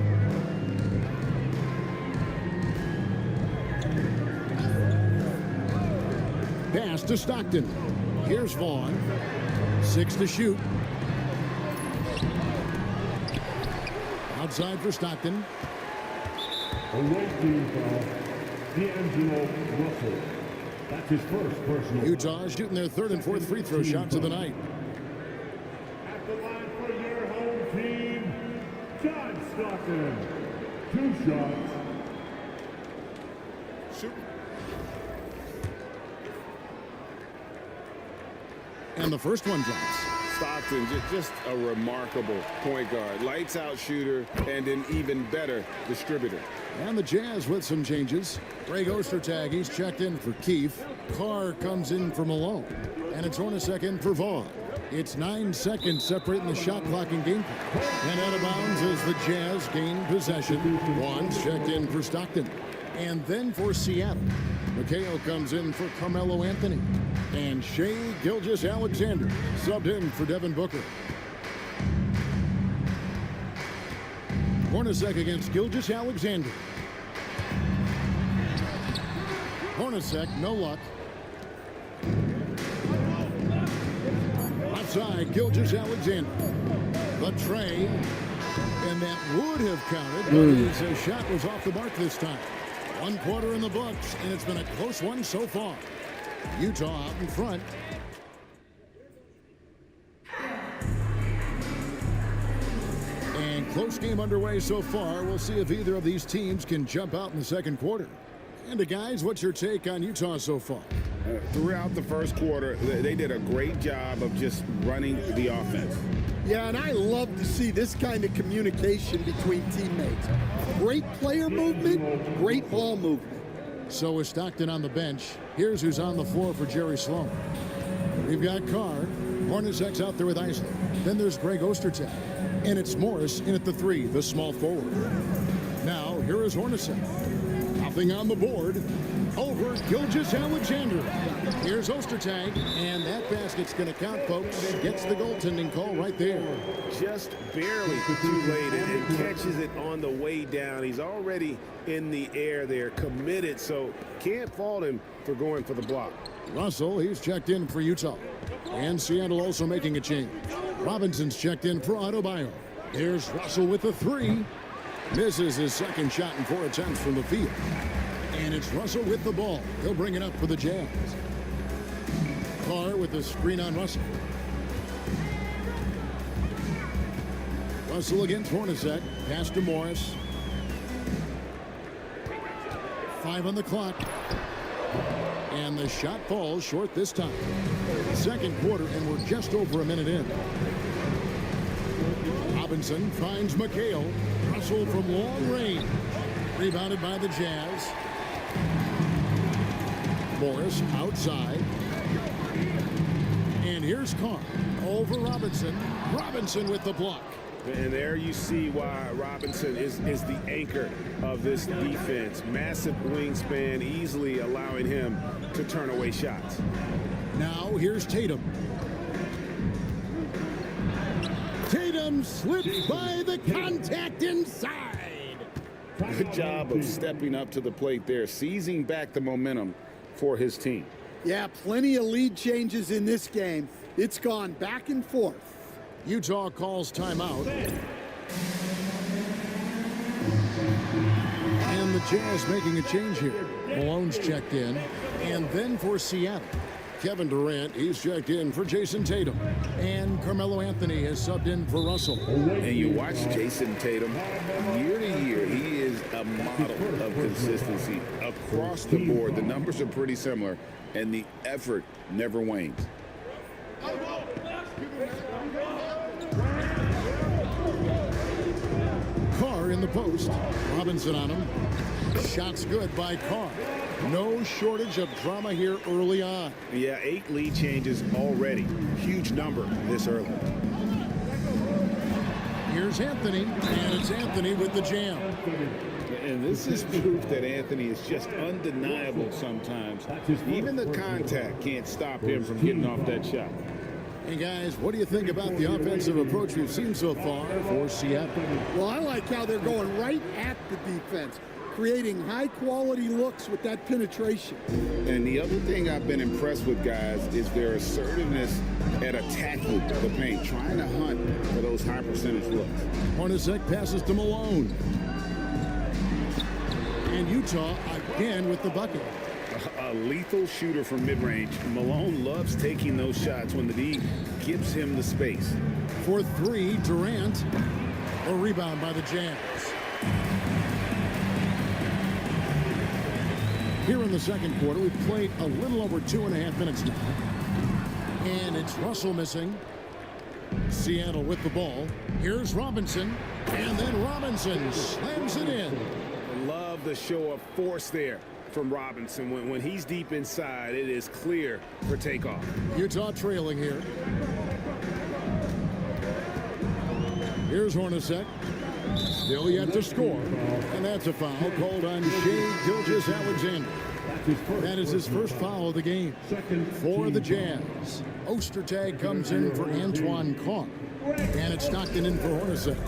Speaker 9: Pass to Stockton. Here's Vaughn. 6 to shoot. Outside for Stockton.
Speaker 6: A right team foul. D'Angelo Russell. That's his first personal.
Speaker 9: Utah shooting their 3rd and 4th free throw shots of the night.
Speaker 6: At the line for your home team, John Stockton. 2 shots.
Speaker 10: Shoot.
Speaker 9: And the first one drops.
Speaker 10: Stockton, just a remarkable point guard. Lights out shooter and an even better distributor.
Speaker 9: And the Jazz with some changes. Greg Ostertag, he's checked in for Keefe. Carr comes in for Malone. And it's Hornacek in for Vaughn. It's 9 seconds separating the shot clock and game clock. And out of bounds as the Jazz gain possession. Vaughn's checked in for Stockton. And then for Seattle, McHale comes in for Carmelo Anthony. And Shai Gilgeous-Alexander subbed in for Devin Booker. Hornacek against Gilgeous-Alexander. Hornacek, no luck. Outside, Gilgeous-Alexander. The tray. And that would have counted, but his shot was off the mark this time. 1 quarter in the books, and it's been a close one so far. Utah out in front. And close game underway so far. We'll see if either of these teams can jump out in the second quarter. And guys, what's your take on Utah so far?
Speaker 10: Throughout the first quarter, they did a great job of just running the offense.
Speaker 11: Yeah, and I love to see this kind of communication between teammates. Great player movement, great ball movement.
Speaker 9: So is Stockton on the bench. Here's who's on the floor for Jerry Sloan. We've got Carr. Hornacek's out there with Isley. Then there's Greg Ostertag. And it's Morris in at the 3, the small forward. Now, here is Hornacek. Nothing on the board. Over Gilgeous-Alexander. Here's Ostertag, and that basket's going to count, folks. Gets the goaltending call right there.
Speaker 10: Just barely too late and catches it on the way down. He's already in the air there, committed, so can't fault him for going for the block.
Speaker 9: Russell, he's checked in for Utah. And Seattle also making a change. Robinson's checked in for Adebayo. Here's Russell with the 3. Misses his second shot in 4 attempts from the field. And it's Russell with the ball. He'll bring it up for the Jazz. Carr with the screen on Russell. Russell against Hornacek. Pass to Morris. 5 on the clock. And the shot falls short this time. Second quarter, and we're just over a minute in. Robinson finds McHale. Russell from long range. Rebounded by the Jazz. Morris outside. And here's Carr. Over Robinson. Robinson with the block.
Speaker 10: And there you see why Robinson is the anchor of this defense. Massive wingspan, easily allowing him to turn away shots.
Speaker 9: Now here's Tatum. Tatum slips by the contact inside.
Speaker 10: Good job of stepping up to the plate there, seizing back the momentum for his team.
Speaker 11: Yeah, plenty of lead changes in this game. It's gone back and forth.
Speaker 9: Utah calls timeout. And the Jazz making a change here. Malone's checked in. And then for Seattle, Kevin Durant, he's checked in for Jason Tatum. And Carmelo Anthony has subbed in for Russell.
Speaker 10: And you watch Jason Tatum, year to year, he is a model of consistency across the board. The numbers are pretty similar, and the effort never wanes.
Speaker 9: Carr in the post. Robinson on him. Shots good by Carr. No shortage of drama here early on.
Speaker 10: Yeah, 8 lead changes already. Huge number this early.
Speaker 9: Here's Anthony, and it's Anthony with the jam.
Speaker 10: And this is proof that Anthony is just undeniable sometimes. Even the contact can't stop him from getting off that shot.
Speaker 9: Hey, guys, what do you think about the offensive approach we've seen so far for Seattle?
Speaker 11: Well, I like how they're going right at the defense, creating high-quality looks with that penetration.
Speaker 10: And the other thing I've been impressed with, guys, is their assertiveness at attacking the paint, trying to hunt for those high-percentage looks.
Speaker 9: Hornacek passes to Malone. And Utah again with the bucket.
Speaker 10: A lethal shooter from mid-range. Malone loves taking those shots when the D gives him the space.
Speaker 9: For 3, Durant. A rebound by the Jazz. Here in the second quarter, we've played a little over 2.5 minutes now. And it's Russell missing. Seattle with the ball. Here's Robinson. And then Robinson slams it in.
Speaker 10: I love the show of force there from Robinson. When he's deep inside, it is clear for takeoff.
Speaker 9: Utah trailing here. Here's Hornacek. Still yet to score. And that's a foul called on Shea Gilgeous-Alexander. That is his first foul of the game for the Jazz. Ostertag comes in for Antoine Caen. And it's Stockton in for Hornacek.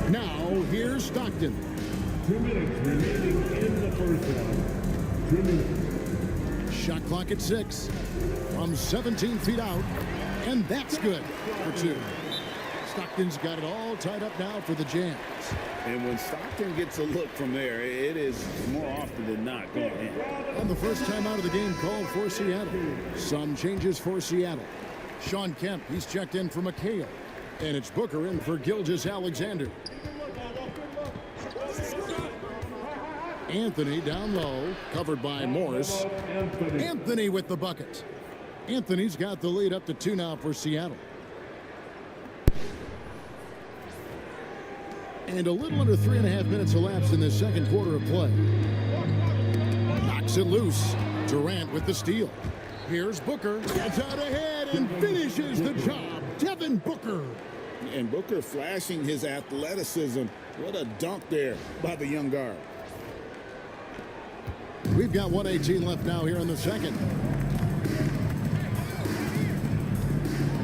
Speaker 9: Now, here's Stockton.
Speaker 6: 2 minutes remaining in the first half. 2 minutes.
Speaker 9: Shot clock at 6 from 17 feet out. And that's good for 2. Stockton's got it all tied up now for the Jazz.
Speaker 10: And when Stockton gets a look from there, it is more often than not going in.
Speaker 9: And the first time out of the game called for Seattle. Some changes for Seattle. Sean Kemp, he's checked in for McHale. And it's Booker in for Gilgeous-Alexander. Anthony down low, covered by Morris. Anthony with the bucket. Anthony's got the lead up to 2 now for Seattle. And a little under 3.5 minutes elapsed in the second quarter of play. Knocks it loose. Durant with the steal. Here's Booker. Gets out ahead and finishes the job. Devin Booker.
Speaker 10: And Booker flashing his athleticism. What a dunk there by the young guard.
Speaker 9: We've got 1:18 left now here in the second.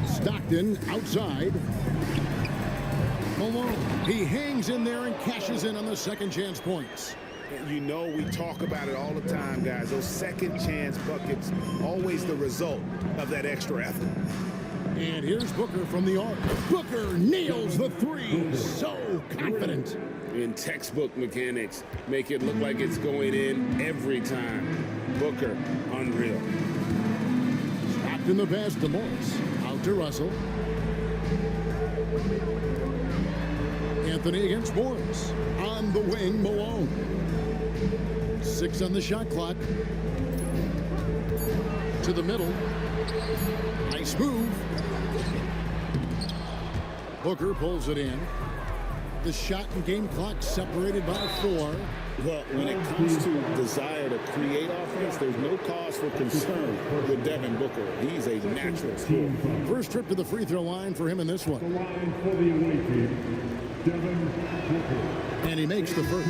Speaker 9: Stockton outside. Malone. He hangs in there and cashes in on the second chance points.
Speaker 10: You know, we talk about it all the time, guys. Those second chance buckets, always the result of that extra effort.
Speaker 9: And here's Booker from the arc. Booker nails the 3. So confident.
Speaker 10: In textbook mechanics, make it look like it's going in every time. Booker, unreal.
Speaker 9: Stopped in the pass to Morris. Out to Russell. Anthony against Morris. On the wing, Malone. 6 on the shot clock. To the middle. Nice move. Booker pulls it in. The shot and game clock separated by 4.
Speaker 10: Well, when it comes to desire to create offense, there's no cause for concern with Devin Booker. He's a natural scorer.
Speaker 9: First trip to the free throw line for him in this one.
Speaker 6: The line for the away team, Devin Booker.
Speaker 9: And he makes the first.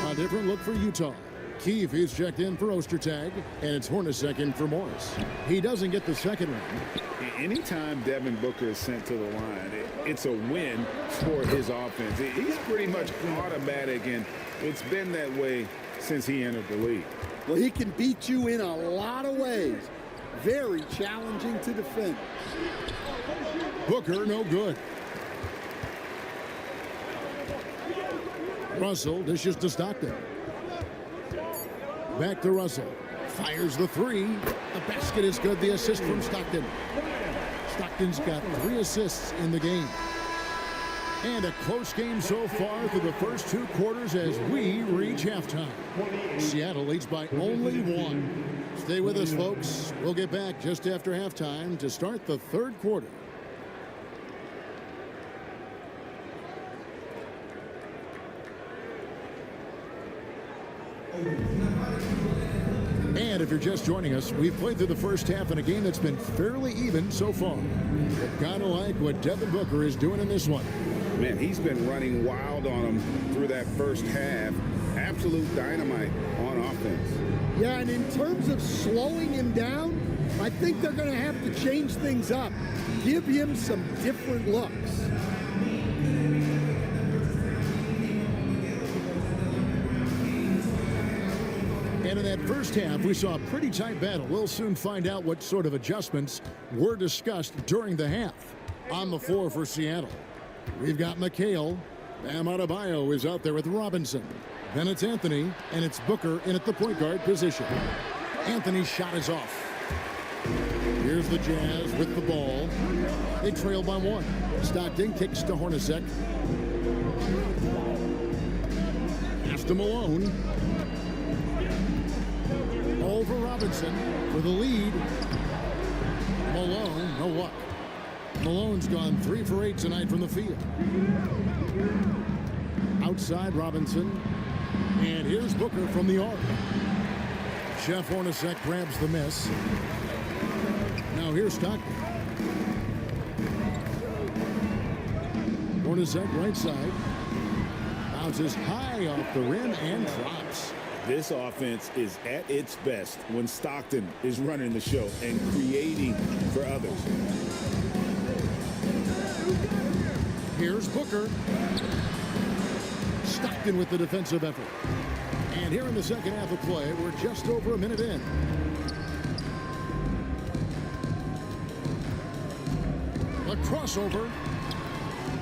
Speaker 9: A different look for Utah. Keefe is checked in for Ostertag, and it's Hornacek in for Morris. He doesn't get the second one.
Speaker 10: Anytime Devin Booker is sent to the line, it's a win for his offense. He's pretty much automatic, and it's been that way since he entered the league.
Speaker 11: Well, he can beat you in a lot of ways. Very challenging to defend.
Speaker 9: Booker, no good. Russell dishes to Stockton. Back to Russell. Fires the 3. The basket is good. The assist from Stockton. Stockton's got 3 assists in the game. And a close game so far through the first 2 quarters as we reach halftime. Seattle leads by only 1. Stay with us, folks. We'll get back just after halftime to start the third quarter. And if you're just joining us, we've played through the first half in a game that's been fairly even so far. Kind of like what Devin Booker is doing in this one.
Speaker 10: Man, he's been running wild on him through that first half. Absolute dynamite on offense.
Speaker 11: Yeah, and in terms of slowing him down, I think they're going to have to change things up. Give him some different looks.
Speaker 9: And in that first half, we saw a pretty tight battle. We'll soon find out what sort of adjustments were discussed during the half. On the floor for Seattle, we've got McHale. Bam Adebayo is out there with Robinson. Then it's Anthony, and it's Booker in at the point guard position. Anthony's shot is off. Here's the Jazz with the ball. They trail by 1. Stockton kicks to Hornacek. Pass to Malone. Over Robinson for the lead. Malone, no luck. Malone's gone 3 for 8 tonight from the field. Outside Robinson. And here's Booker from the arc. Jeff Hornacek grabs the miss. Now here's Stockton. Hornacek right side. Bounces high off the rim and drops.
Speaker 10: This offense is at its best when Stockton is running the show and creating for others.
Speaker 9: Here's Booker. Stockton with the defensive effort. And here in the second half of play, we're just over a minute in. A crossover.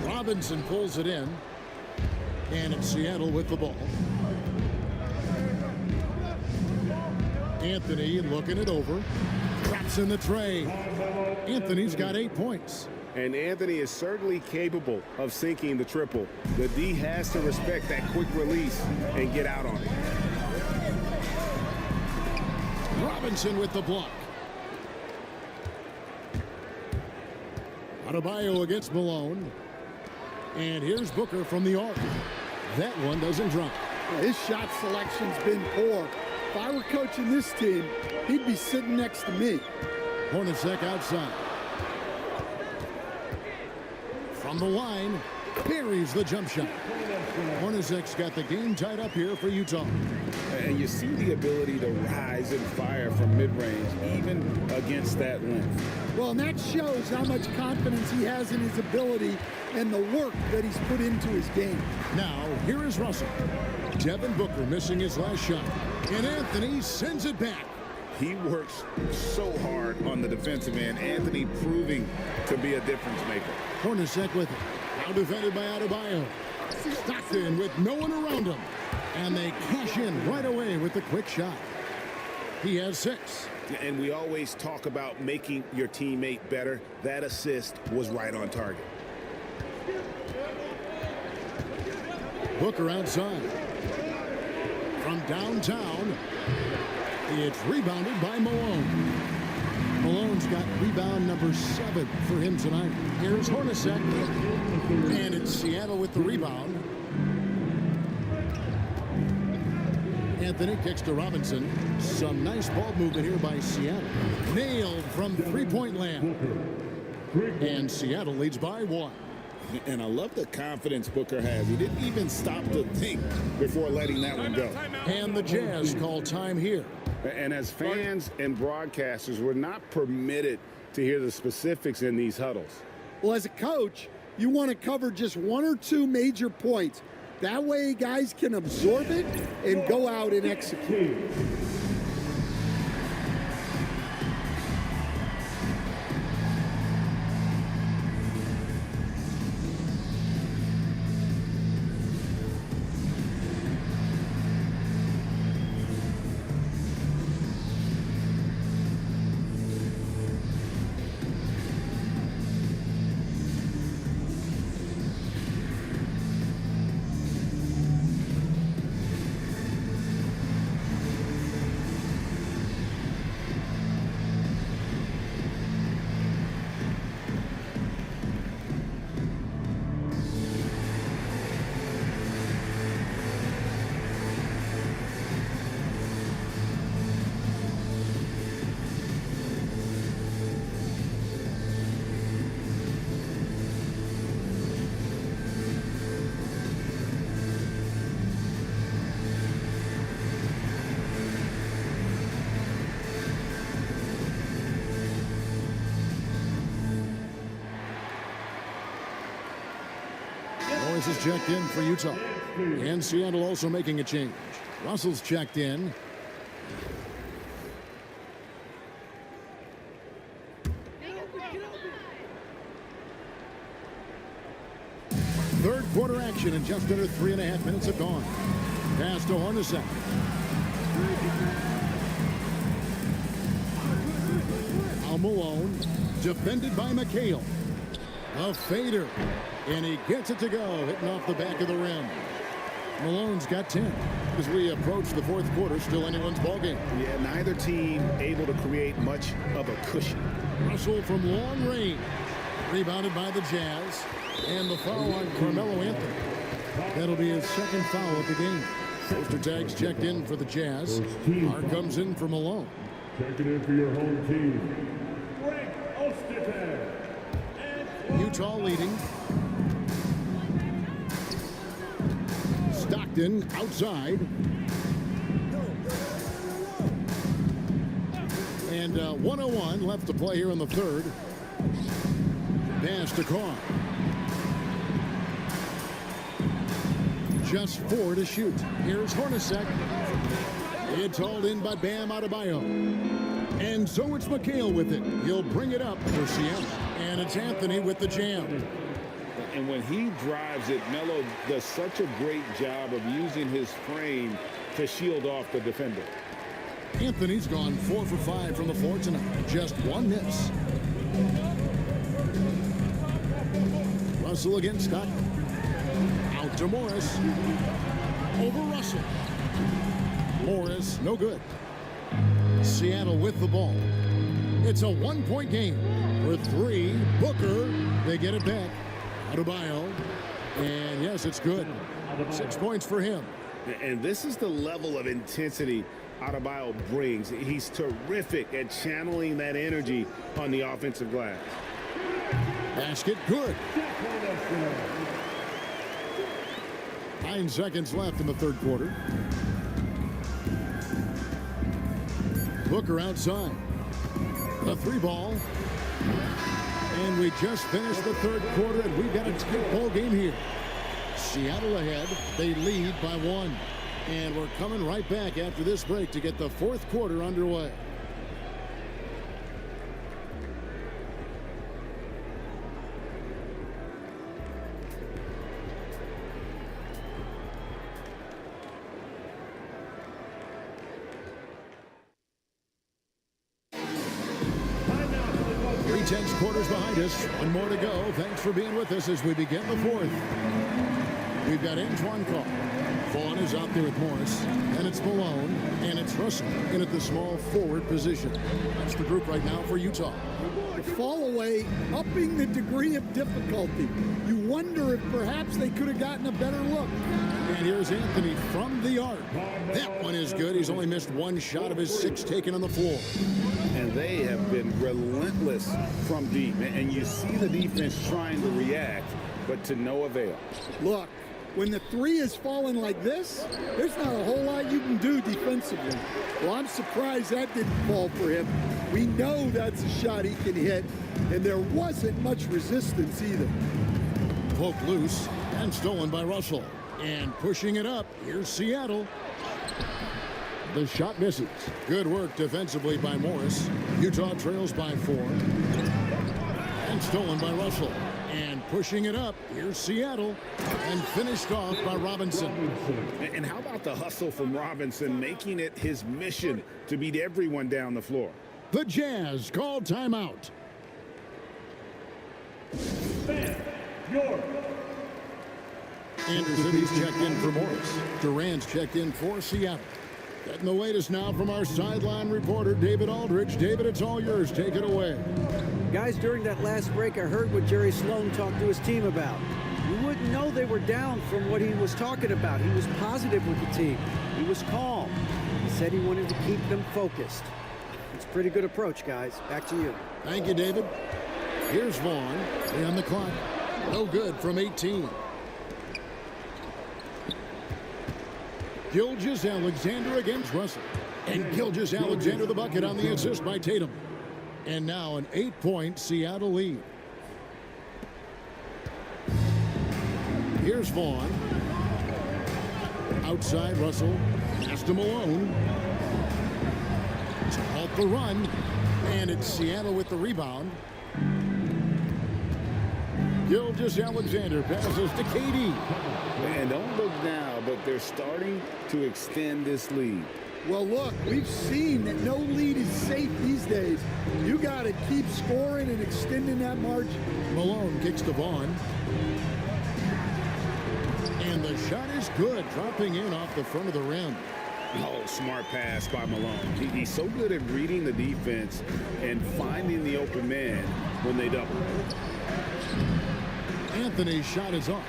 Speaker 9: Robinson pulls it in. And it's Seattle with the ball. Anthony looking it over. Drops in the tray. Anthony's got 8 points.
Speaker 10: And Anthony is certainly capable of sinking the triple. The D has to respect that quick release and get out on it.
Speaker 9: Robinson with the block. Adebayo against Malone. And here's Booker from the arc. That one doesn't drop.
Speaker 11: His shot selection's been poor. If I were coaching this team, he'd be sitting next to me.
Speaker 9: Hornacek outside. From the line, buries the jump shot. Hornacek's got the game tied up here for Utah.
Speaker 10: And you see the ability to rise and fire from mid-range, even against that length.
Speaker 11: Well, and that shows how much confidence he has in his ability and the work that he's put into his game.
Speaker 9: Now, here is Russell. Devin Booker missing his last shot. And Anthony sends it back.
Speaker 10: He works so hard on the defensive end. Anthony proving to be a difference maker.
Speaker 9: Hornacek with it. Now defended by Adebayo. Stockton with no one around him. And they cash in right away with the quick shot. He has 6.
Speaker 10: And we always talk about making your teammate better. That assist was right on target.
Speaker 9: Booker outside. From downtown, it's rebounded by Malone. Malone's got rebound number 7 for him tonight. Here's Hornacek. And it's Seattle with the rebound. Anthony kicks to Robinson. Some nice ball movement here by Seattle. Nailed from three-point land. And Seattle leads by 1.
Speaker 10: And I love the confidence Booker has. He didn't even stop to think before letting that one go.
Speaker 9: And the Jazz call time here.
Speaker 10: And as fans and broadcasters, we're not permitted to hear the specifics in these huddles.
Speaker 11: Well, as a coach, you want to cover just 1 or 2 major points. That way guys can absorb it and go out and execute.
Speaker 9: Morris is checked in for Utah. And Seattle also making a change. Russell's checked in. Third quarter action and just under 3.5 minutes have gone. Pass to Hornacek. Al Malone, defended by McHale. A fader, and he gets it to go, hitting off the back of the rim. Malone's got 10. As we approach the fourth quarter, still anyone's ballgame.
Speaker 10: Yeah, neither team able to create much of a cushion.
Speaker 9: Russell from long range. Rebounded by the Jazz. And the foul on Carmelo Anthony. That'll be his second foul of the game. Poster tags checked in for the Jazz. R comes in for Malone.
Speaker 6: Checking in for your home team, Greg Ostertag.
Speaker 9: Utah leading. Stockton outside. And 1:01 left to play here in the third. Pass to Carr. Just 4 to shoot. Here's Hornacek. It's hauled in by Bam Adebayo. And so it's McHale with it. He'll bring it up for Seattle. And it's Anthony with the jam.
Speaker 10: And when he drives it, Melo does such a great job of using his frame to shield off the defender.
Speaker 9: Anthony's gone 4 for 5 from the floor tonight. Just 1 miss. Russell against Stockton. Out to Morris. Over Russell. Morris, no good. Seattle with the ball. It's a 1-point game. For 3, Booker. They get it back. Adebayo. And yes, it's good. 6 points for him.
Speaker 10: And this is the level of intensity Adebayo brings. He's terrific at channeling that energy on the offensive glass.
Speaker 9: Basket good. 9 seconds left in the third quarter. Booker outside. The 3 ball. And we just finished the third quarter, and we've got a tight ball game here. Seattle ahead. They lead by 1. And we're coming right back after this break to get the fourth quarter underway. Tense quarters behind us. 1 more to go. Thanks for being with us as we begin the fourth. We've got Antoine Carr. Vaughn is out there with Morris. And it's Malone. And it's Russell in at the small forward position. That's the group right now for Utah.
Speaker 11: The fall away, upping the degree of difficulty. You wonder if perhaps they could have gotten a better look.
Speaker 9: And here's Anthony from the arc. That one is good. He's only missed 1 shot of his 6 taken on the floor.
Speaker 10: And they have been relentless from deep. And you see the defense trying to react, but to no avail.
Speaker 11: Look, when the 3 is falling like this, there's not a whole lot you can do defensively. Well, I'm surprised that didn't fall for him. We know that's a shot he can hit, and there wasn't much resistance either.
Speaker 9: Poked loose and stolen by Russell. And pushing it up, here's Seattle. The shot misses. Good work defensively by Morris. Utah trails by 4. And stolen by Russell. And pushing it up, here's Seattle. And finished off by Robinson.
Speaker 10: And how about the hustle from Robinson, making it his mission to beat everyone down the floor?
Speaker 9: The Jazz call timeout. Anderson, he's checked in for Morris. Durant's checked in for Seattle. Getting the latest now from our sideline reporter, David Aldridge. David, it's all yours. Take it away.
Speaker 12: Guys, during that last break, I heard what Jerry Sloan talked to his team about. You wouldn't know they were down from what he was talking about. He was positive with the team. He was calm. He said he wanted to keep them focused. It's a pretty good approach, guys. Back to you.
Speaker 9: Thank you, David. Here's Vaughn. On the clock. No good from 18. Gilgeous-Alexander against Russell. And Gilgeous-Alexander the bucket on the assist by Tatum. And now an 8-point Seattle lead. Here's Vaughn. Outside Russell. Pass to Malone. To halt the run. And it's Seattle with the rebound. Gilgeous-Alexander passes to KD.
Speaker 10: Man, don't look now, but they're starting to extend this lead.
Speaker 11: Well, look, we've seen that no lead is safe these days. You got to keep scoring and extending that margin.
Speaker 9: Malone kicks to Vaughn. And the shot is good, dropping in off the front of the rim.
Speaker 10: Oh, smart pass by Malone. He's so good at reading the defense and finding the open man when they double.
Speaker 9: Anthony's shot is off.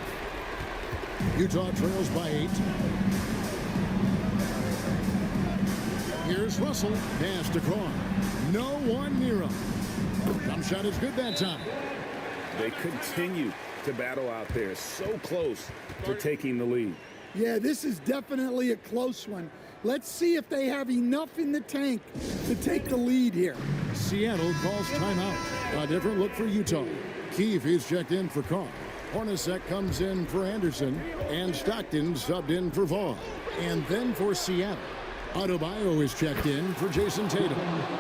Speaker 9: Utah trails by 8. Here's Russell. Pass to Carr. No one near him. Jump shot is good that time.
Speaker 10: They continue to battle out there, so close to taking the lead.
Speaker 11: Yeah, this is definitely a close one. Let's see if they have enough in the tank to take the lead here.
Speaker 9: Seattle calls timeout. A different look for Utah. Keefe is checked in for Carr. Hornacek comes in for Anderson. And Stockton subbed in for Vaughn. And then for Seattle, Adebayo is checked in for Jason Tatum.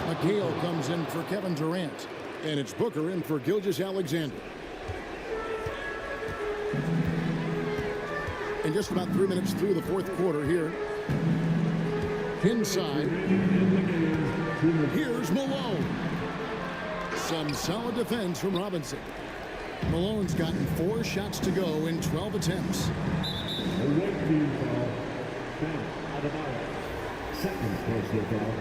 Speaker 9: McHale comes in for Kevin Durant. And it's Booker in for Gilgeous-Alexander. And just about 3 minutes through the fourth quarter here. Inside. Here's Malone. Some solid defense from Robinson. Malone's gotten 4 shots to go in 12 attempts.
Speaker 6: A red team foul. Now, Adebayo. Second personal foul.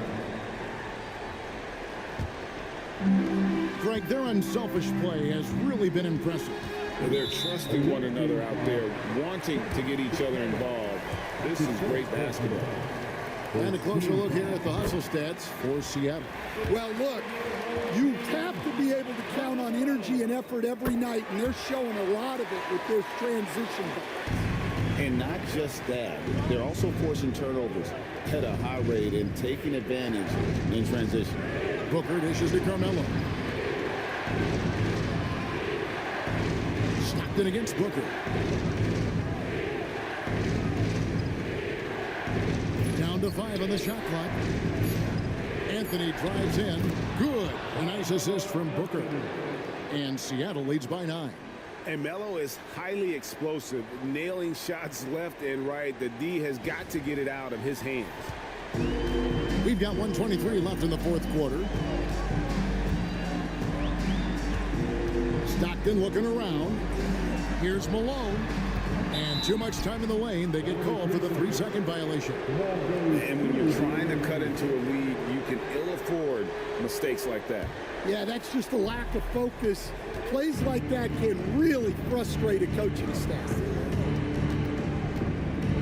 Speaker 9: Greg, their unselfish play has really been impressive.
Speaker 10: They're trusting one another out there, wanting to get each other involved. This is great basketball.
Speaker 9: And a closer look here at the hustle stats for Seattle.
Speaker 11: Well, look, you have to be able to count on energy and effort every night, and they're showing a lot of it with this transition.
Speaker 10: And not just that, they're also forcing turnovers at a high rate and taking advantage in transition.
Speaker 9: Booker dishes to Carmelo. Stockton against Booker. Down to 5 on the shot clock. Anthony drives in. Good. A nice assist from Booker. And Seattle leads by 9.
Speaker 10: And Melo is highly explosive, nailing shots left and right. The D has got to get it out of his hands.
Speaker 9: We've got 1:23 left in the fourth quarter. Stockton looking around. Here's Malone. And too much time in the lane. They get called for the 3-second violation.
Speaker 10: And when you're trying to cut into a lead, you can ill afford mistakes like that.
Speaker 11: Yeah, that's just a lack of focus. Plays like that can really frustrate a coaching staff.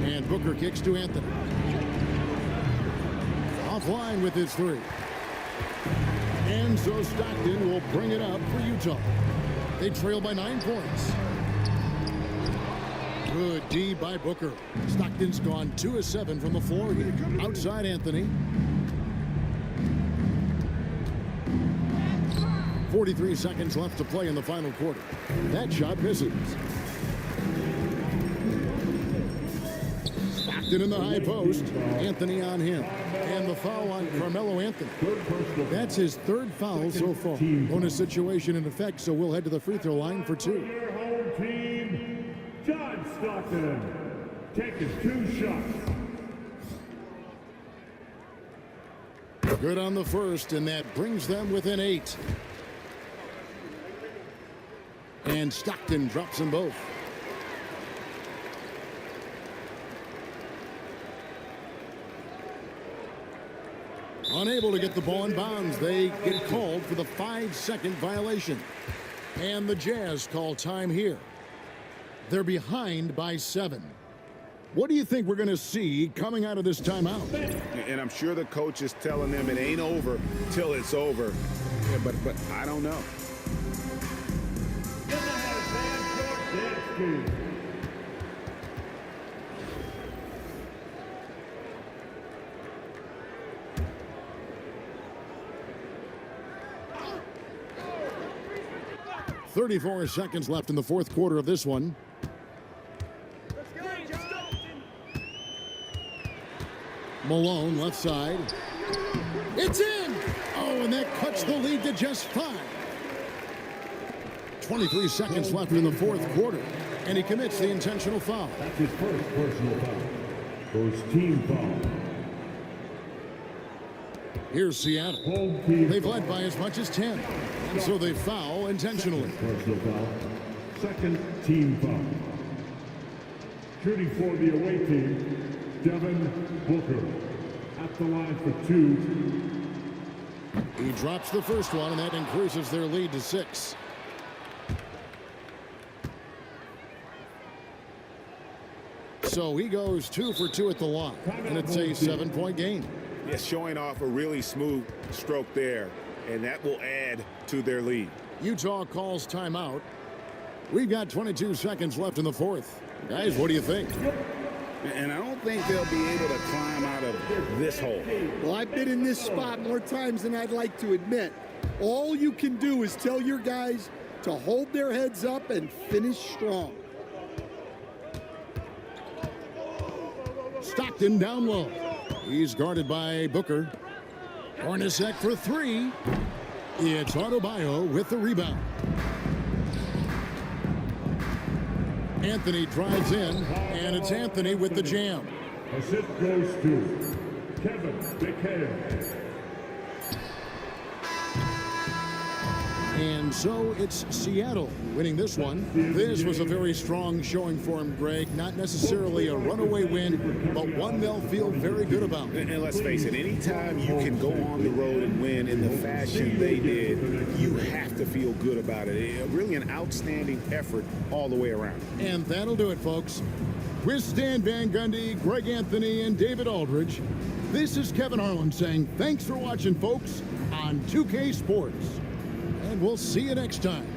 Speaker 9: And Booker kicks to Anthony. Offline with his 3. And so Stockton will bring it up for Utah. They trail by 9 points. Good D by Booker. Stockton's gone 2 of 7 from the floor. Outside Anthony. 43 seconds left to play in the final quarter. That shot misses. Stockton in the high post. Anthony on him. And the foul on Carmelo Anthony. That's his 3rd foul so far. Bonus situation in effect, so we'll head to the free throw line for 2.
Speaker 6: Your home team, John Stockton, taking 2 shots.
Speaker 9: Good on the first, and that brings them within 8. And Stockton drops them both. Unable to get the ball in bounds. They get called for the 5-second violation. And the Jazz call time here. They're behind by 7. What do you think we're going to see coming out of this timeout?
Speaker 10: And I'm sure the coach is telling them it ain't over till it's over. Yeah, but I don't know.
Speaker 9: 34 seconds left in the fourth quarter of this one. Malone left side. It's in! Oh, and that cuts the lead to just 5. 23 seconds left in the fourth quarter, and he commits the intentional foul.
Speaker 6: That's his first personal foul. First team foul.
Speaker 9: Here's Seattle. They've led by as much as 10, and so they foul intentionally.
Speaker 6: Personal foul. Second team foul. Shooting for the away team, Devin Booker at the line for 2.
Speaker 9: He drops the first one, and that increases their lead to 6. So he goes 2 for 2 at the line, and it's a 7-point game.
Speaker 10: Yeah, showing off a really smooth stroke there, and that will add to their lead.
Speaker 9: Utah calls timeout. We've got 22 seconds left in the fourth. Guys, what do you think?
Speaker 10: And I don't think they'll be able to climb out of this hole.
Speaker 11: Well, I've been in this spot more times than I'd like to admit. All you can do is tell your guys to hold their heads up and finish strong.
Speaker 9: Stockton down low. He's guarded by Booker. Hornacek for 3. It's Adebayo with the rebound. Anthony drives in, and it's Anthony with the jam.
Speaker 6: Assist goes to Kevin McHale.
Speaker 9: And so it's Seattle winning this one. This was a very strong showing for him, Greg. Not necessarily a runaway win, but one they'll feel very good about.
Speaker 10: And let's face it, anytime you can go on the road and win in the fashion they did, you have to feel good about it. Really an outstanding effort all the way around.
Speaker 9: And that'll do it, folks. With Stan Van Gundy, Greg Anthony, and David Aldridge, this is Kevin Harlan saying thanks for watching, folks, on 2K Sports. And we'll see you next time.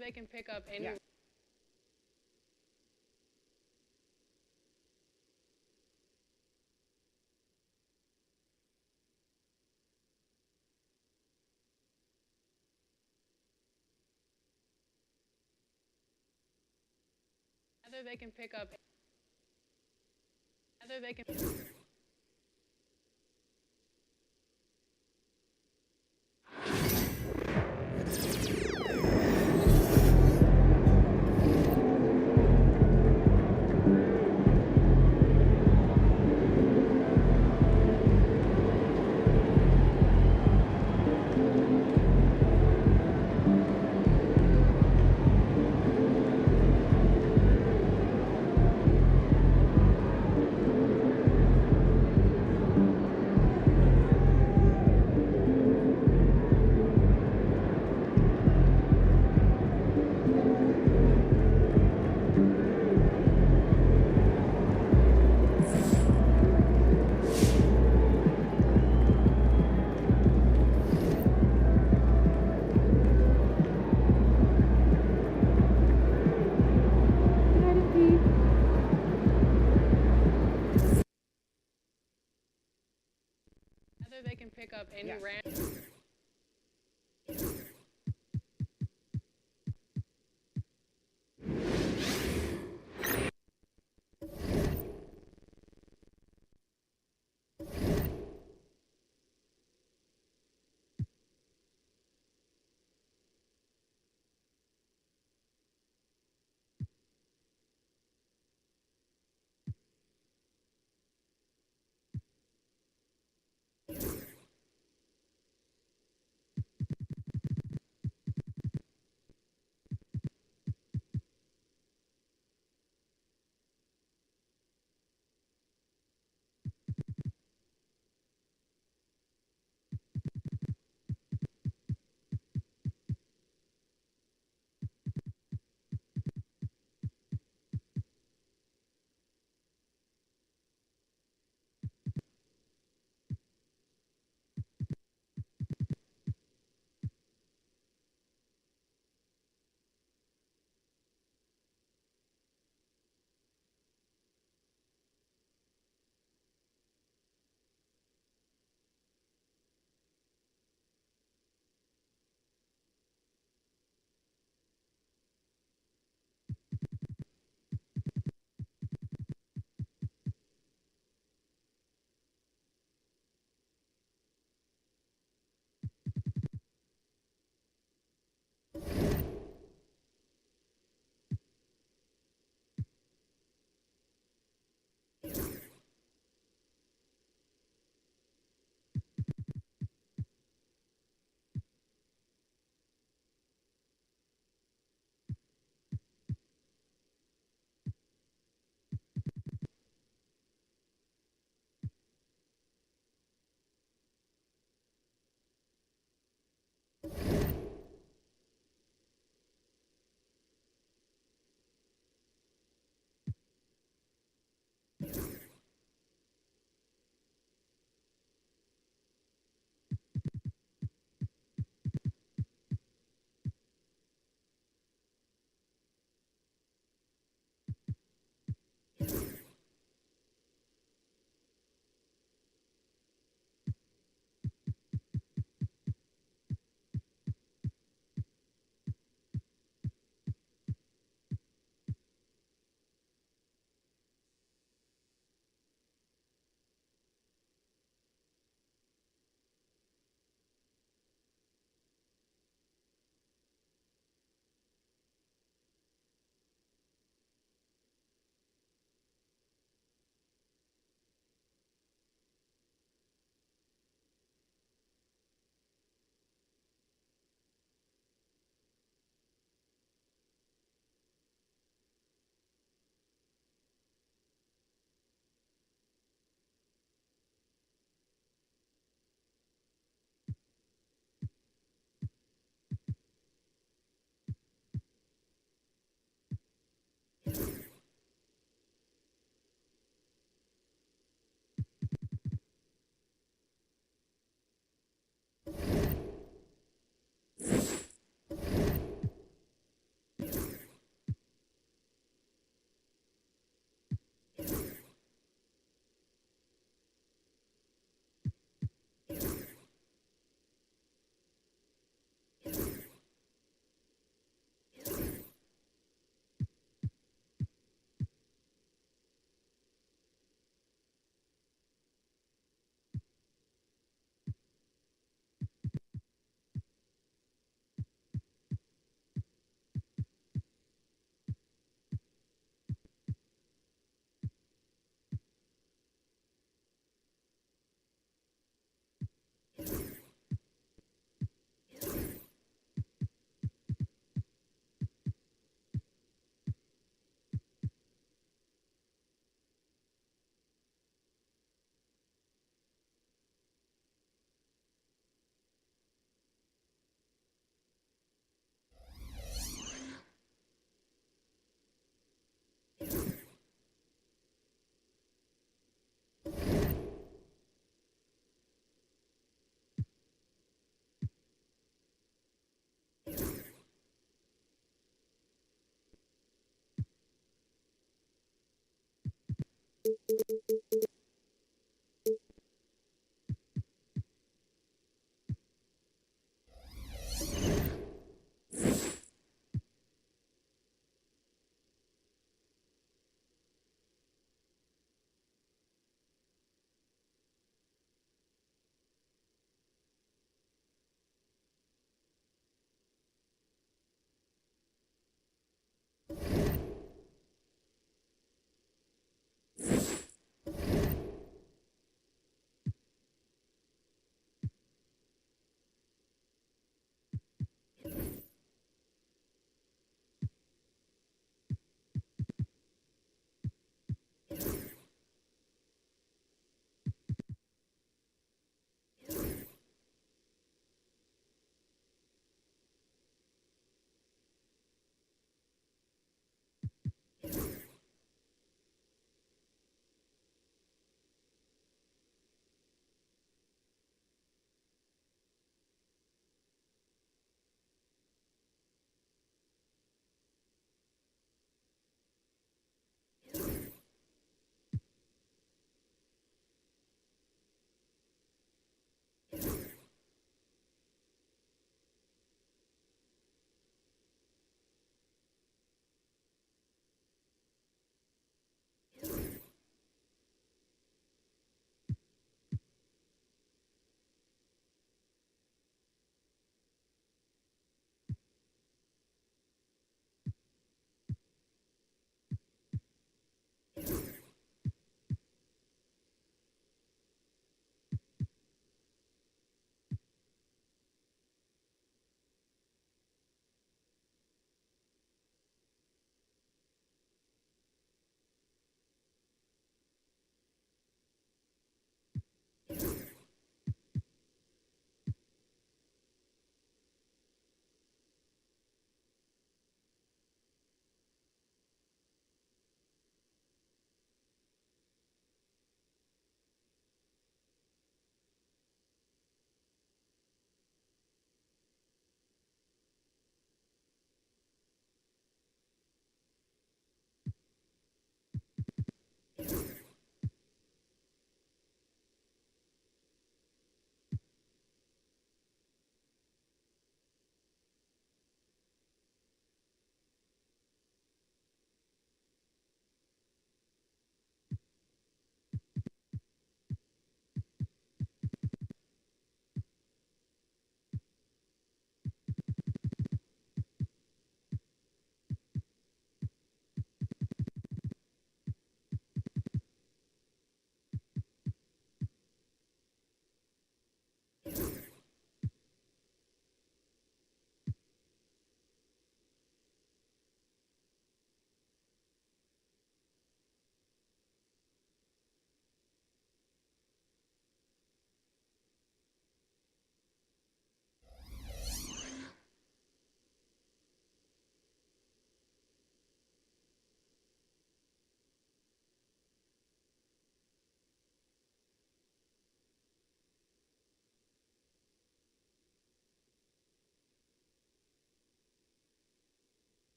Speaker 13: They can pick up any. Yeah. They can pick up. They can. pick up any random.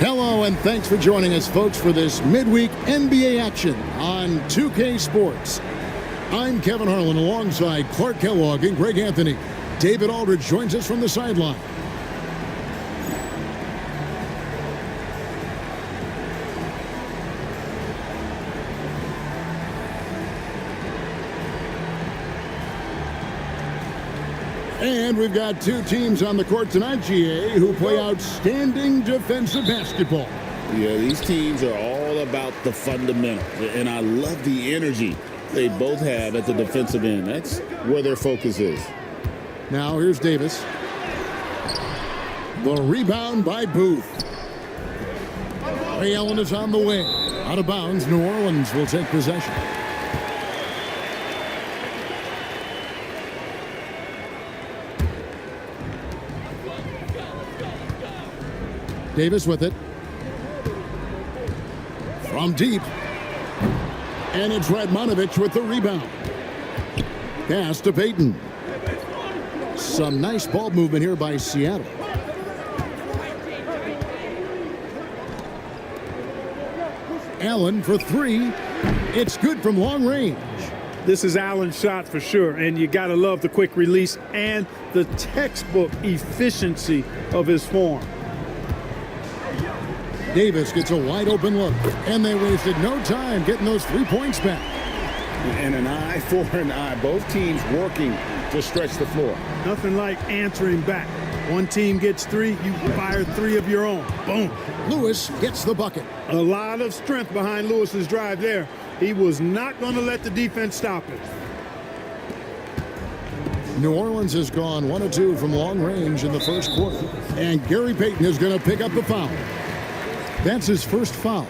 Speaker 9: Hello, and thanks for joining us, folks, for this midweek NBA action on 2K Sports. I'm Kevin Harlan alongside Clark Kellogg and Greg Anthony. David Aldridge joins us from the sideline. And we've got two teams on the court tonight, GA, who play outstanding defensive basketball.
Speaker 10: Yeah, these teams are all about the fundamentals, and I love the energy they both have at the defensive end. That's where their focus is.
Speaker 9: Now here's Davis. The rebound by Booth. Ray Allen is on the way. Out of bounds, New Orleans will take possession. Davis with it. From deep. And it's Radmanovich with the rebound. Pass to Payton. Some nice ball movement here by Seattle. Allen for three. It's good from long range.
Speaker 3: This is Allen's shot for sure, and you got to love the quick release and the textbook efficiency of his form.
Speaker 9: Davis gets a wide open look, and they wasted no time getting those 3 points back.
Speaker 10: And an eye for an eye. Both teams working to stretch the floor.
Speaker 3: Nothing like answering back. One team gets three, you fire three of your own. Boom.
Speaker 9: Lewis gets the bucket.
Speaker 3: A lot of strength behind Lewis's drive there. He was not going to let the defense stop it.
Speaker 9: New Orleans has gone 1 of 2 from long range in the first quarter. And Gary Payton is going to pick up the foul. That's his first foul.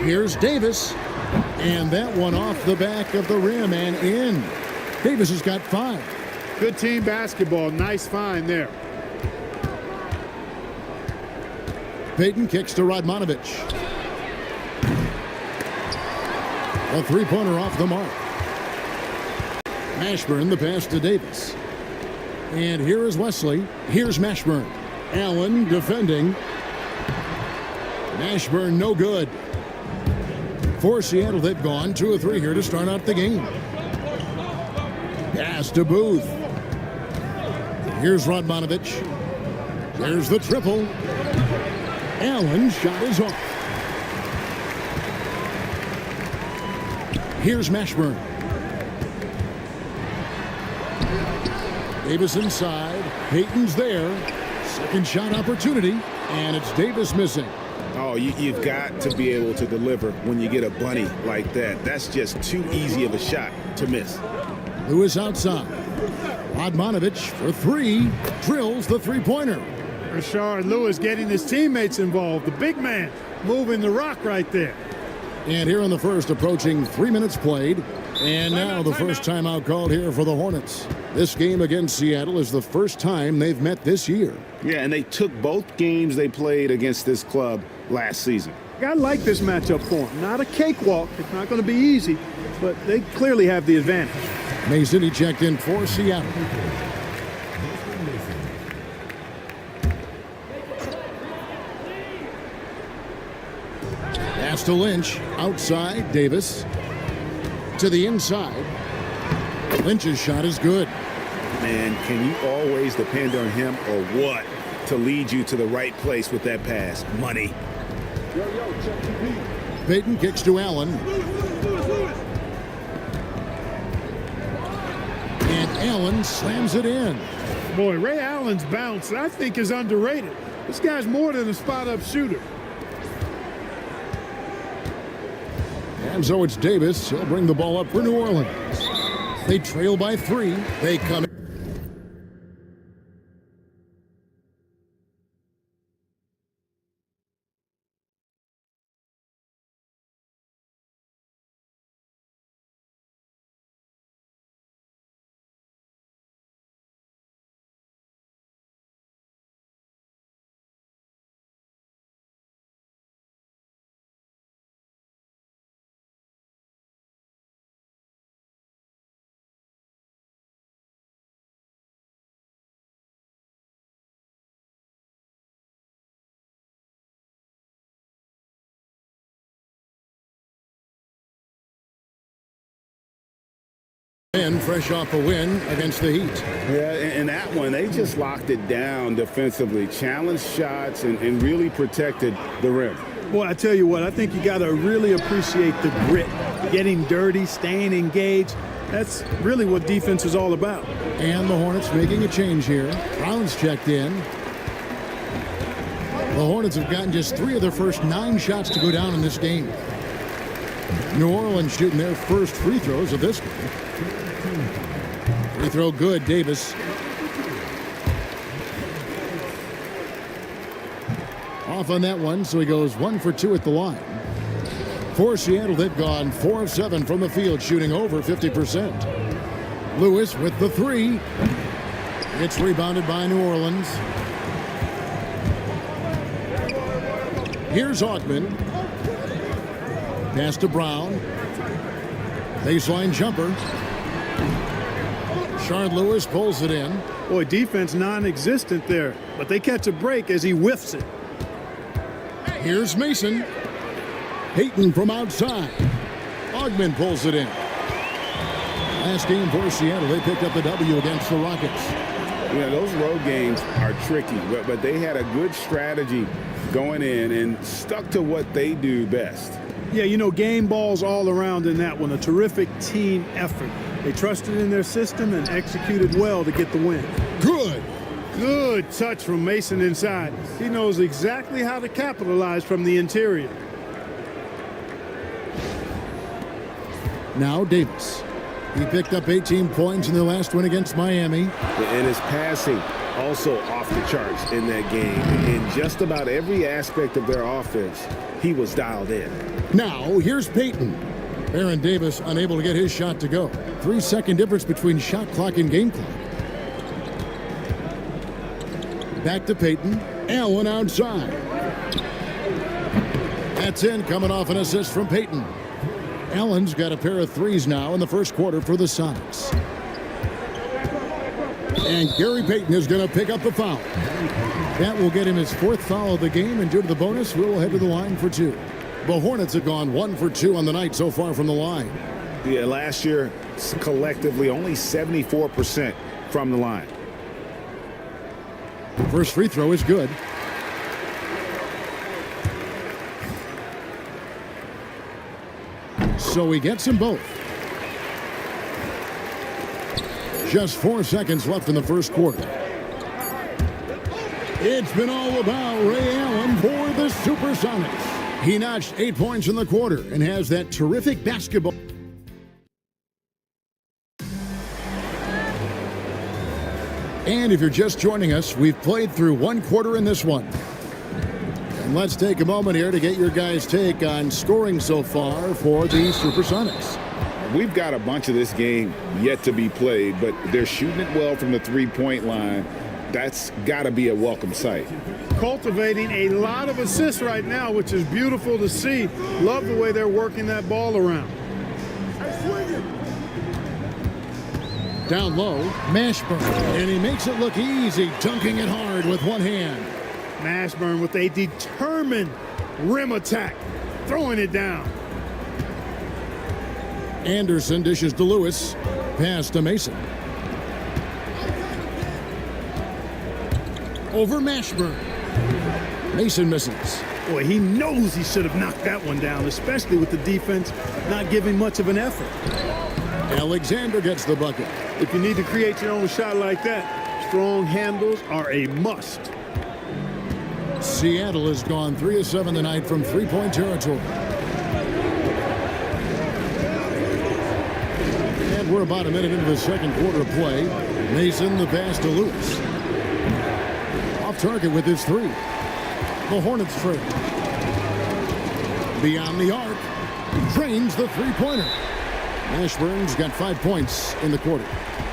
Speaker 9: Here's Davis. And that one off the back of the rim and in. Davis has got 5.
Speaker 3: Good team basketball. Nice find there.
Speaker 9: Payton kicks to Radmanovich. A three-pointer off the mark. Mashburn the pass to Davis. And here is Wesley. Here's Mashburn. Allen defending. Mashburn no good. For Seattle, they've gone 2 of 3 here to start out the game. Pass to Booth. Here's Radmanovich. There's the triple. Allen shot is off. Here's Mashburn. Davis inside. Payton's there. Second shot opportunity. And it's Davis missing.
Speaker 10: Oh, you've got to be able to deliver when you get a bunny like that. That's just too easy of a shot to miss.
Speaker 9: Lewis outside. Radmanovich for 3. Drills the three-pointer.
Speaker 3: Rashard Lewis getting his teammates involved. The big man moving the rock right there.
Speaker 9: And here in the first, approaching 3 minutes played. And now the first timeout called here for the Hornets. This game against Seattle is the first time they've met this year.
Speaker 10: Yeah, and they took both games they played against this club last season.
Speaker 3: I like this matchup for them. Not a cakewalk. It's not going to be easy, but they clearly have the advantage.
Speaker 9: Mason, he checked in for Seattle. Pass to Lynch. Outside, Davis. To the inside. Lynch's shot is good.
Speaker 10: Man, can you always depend on him or what to lead you to the right place with that pass? Money.
Speaker 9: Payton kicks to Allen. And Allen slams it in.
Speaker 3: Boy, Ray Allen's bounce, I think, is underrated. This guy's more than a spot-up shooter.
Speaker 9: And so it's Davis. He'll bring the ball up for New Orleans. They trail by 3. They come And fresh off a win against the Heat.
Speaker 10: Yeah, and that one, they just locked it down defensively, challenged shots, and really protected the rim.
Speaker 3: Boy, I tell you what, I think you got to really appreciate the grit, getting dirty, staying engaged. That's really what defense is all about.
Speaker 9: And the Hornets making a change here. Brown's checked in. The Hornets have gotten just 3 of their first 9 shots to go down in this game. New Orleans shooting their first free throws of this game. Free throw good, Davis. Off on that one, so he goes 1 for 2 at the line. For Seattle, they've gone 4 of 7 from the field, shooting over 50%. Lewis with the 3. It's rebounded by New Orleans. Here's Augman. Pass to Brown. Baseline jumper. Shard Lewis pulls it in.
Speaker 3: Boy, defense non-existent there, but they catch a break as he whiffs it.
Speaker 9: Here's Mason. Payton from outside. Augman pulls it in. Last game for Seattle, they picked up the W against the Rockets.
Speaker 10: Yeah, those road games are tricky, but they had a good strategy going in and stuck to what they do best.
Speaker 3: Yeah, you know, game balls all around in that one. A terrific team effort. They trusted in their system and executed well to get the win. Good touch from Mason inside. He knows exactly how to capitalize from the interior.
Speaker 9: Now Davis. He picked up 18 points in their last win against Miami.
Speaker 10: And his passing also off the charts in that game. In just about every aspect of their offense, he was dialed in.
Speaker 9: Now here's Payton. Baron Davis unable to get his shot to go. 3-second difference between shot clock and game clock. Back to Payton. Allen outside. That's in, coming off an assist from Payton. Allen's got a pair of threes now in the first quarter for the Sonics. And Gary Payton is going to pick up the foul. That will get him his 4th foul of the game, and due to the bonus, we'll head to the line for 2. The Hornets have gone 1 for 2 on the night so far from the line.
Speaker 10: Yeah, last year, collectively, only 74% from the line.
Speaker 9: First free throw is good. So he gets them both. Just 4 seconds left in the first quarter. It's been all about Ray Allen for the Supersonics. He notched 8 points in the quarter and has that terrific basketball. And if you're just joining us, we've played through 1 quarter in this one. And let's take a moment here to get your guys' take on scoring so far for the Supersonics.
Speaker 10: We've got a bunch of this game yet to be played, but they're shooting it well from the 3-point line. That's got to be a welcome sight.
Speaker 3: Cultivating a lot of assists right now, which is beautiful to see. Love the way they're working that ball around.
Speaker 9: Down low, Mashburn, and he makes it look easy, dunking it hard with one hand.
Speaker 3: Mashburn with a determined rim attack, throwing it down.
Speaker 9: Anderson dishes to Lewis, pass to Mason. Over Mashburn. Mason misses.
Speaker 3: Boy, he knows he should have knocked that one down, especially with the defense not giving much of an effort.
Speaker 9: Alexander gets the bucket.
Speaker 3: If you need to create your own shot like that, strong handles are a must.
Speaker 9: Seattle has gone 3 of 7 tonight from 3-point territory. And we're about a minute into the second quarter of play. Mason the pass to Lewis. Off target with his 3. The Hornets trail. Beyond the arc. Drains the 3-pointer. Mashburn's got 5 points in the quarter.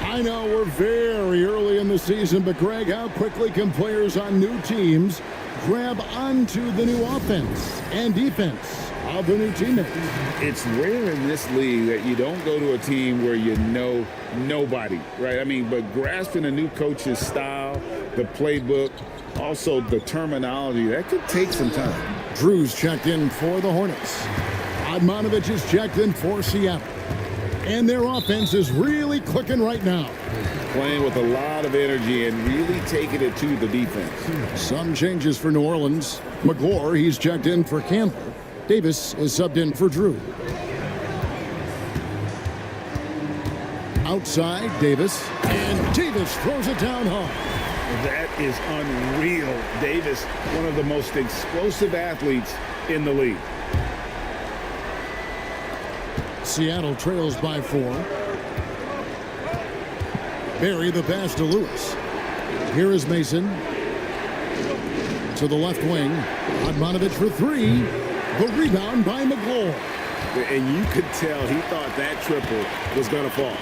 Speaker 9: I know we're very early in the season, but Greg, how quickly can players on new teams grab onto the new offense and defense of the new teammates?
Speaker 10: It's rare in this league that you don't go to a team where you know nobody, right? I mean, but grasping a new coach's style, the playbook, also the terminology, that could take some time.
Speaker 9: Drew's checked in for the Hornets. Admonovich is checked in for Seattle. And their offense is really really clicking right now.
Speaker 10: Playing with a lot of energy and really taking it to the defense.
Speaker 9: Some changes for New Orleans. McGlure, he's checked in for Campbell. Davis is subbed in for Drew. Outside, Davis. And Davis throws it down hard.
Speaker 10: That is unreal. Davis, one of the most explosive athletes in the league.
Speaker 9: Seattle trails by 4. Barry the pass to Lewis. Here is Mason. To the left wing. Radmanovich for 3. The rebound by McGlure.
Speaker 10: And you could tell he thought that triple was going to fall.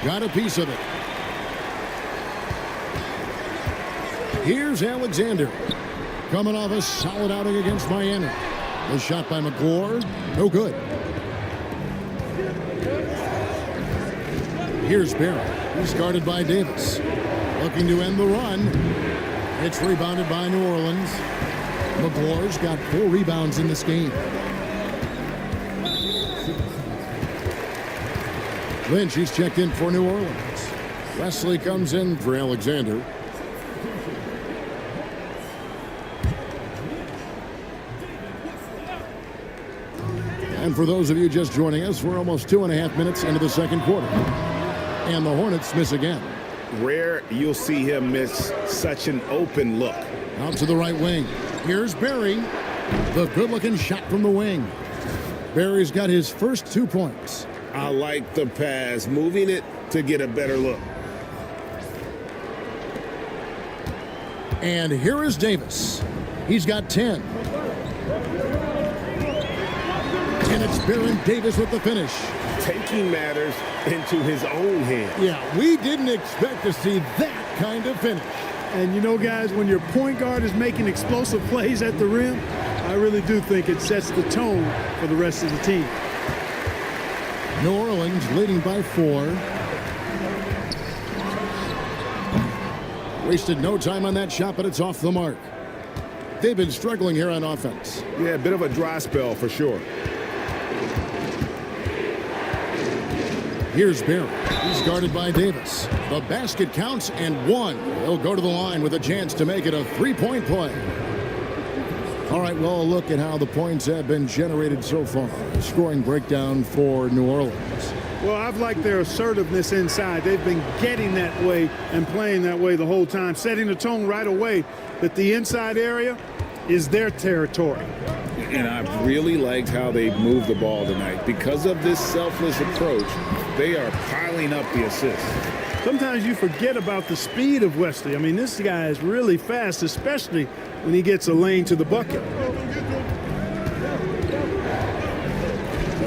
Speaker 9: Got a piece of it. Here's Alexander. Coming off a solid outing against Miami. The shot by McGlure. No good. Here's Barry. He's guarded by Davis. Looking to end the run. It's rebounded by New Orleans. McGlure's got 4 rebounds in this game. Lynch, he's checked in for New Orleans. Wesley comes in for Alexander. And for those of you just joining us, we're almost 2.5 minutes into the second quarter. And the Hornets miss again.
Speaker 10: Rare you'll see him miss such an open look.
Speaker 9: Out to the right wing. Here's Barry. The good-looking shot from the wing. Barry's got his first 2 points.
Speaker 10: I like the pass, moving it to get a better look.
Speaker 9: And here is Davis. He's got 10. And it's Baron Davis with the finish.
Speaker 10: Taking matters into his own hands.
Speaker 9: Yeah, we didn't expect to see that kind of finish.
Speaker 3: And you know, guys, when your point guard is making explosive plays at the rim, I really do think it sets the tone for the rest of the team.
Speaker 9: New Orleans leading by 4. Wasted no time on that shot, but it's off the mark. They've been struggling here on offense.
Speaker 10: Yeah, a bit of a dry spell for sure.
Speaker 9: Here's Barry. He's guarded by Davis. The basket counts and 1. He'll go to the line with a chance to make it a 3-point play. All right, well, a look at how the points have been generated so far. Scoring breakdown for New Orleans.
Speaker 3: Well, I've liked their assertiveness inside. They've been getting that way and playing that way the whole time, setting the tone right away that the inside area is their territory.
Speaker 10: And I've really liked how they've moved the ball tonight. Because of this selfless approach, they are piling up the assists.
Speaker 3: Sometimes you forget about the speed of Wesley. I mean, this guy is really fast, especially when he gets a lane to the bucket.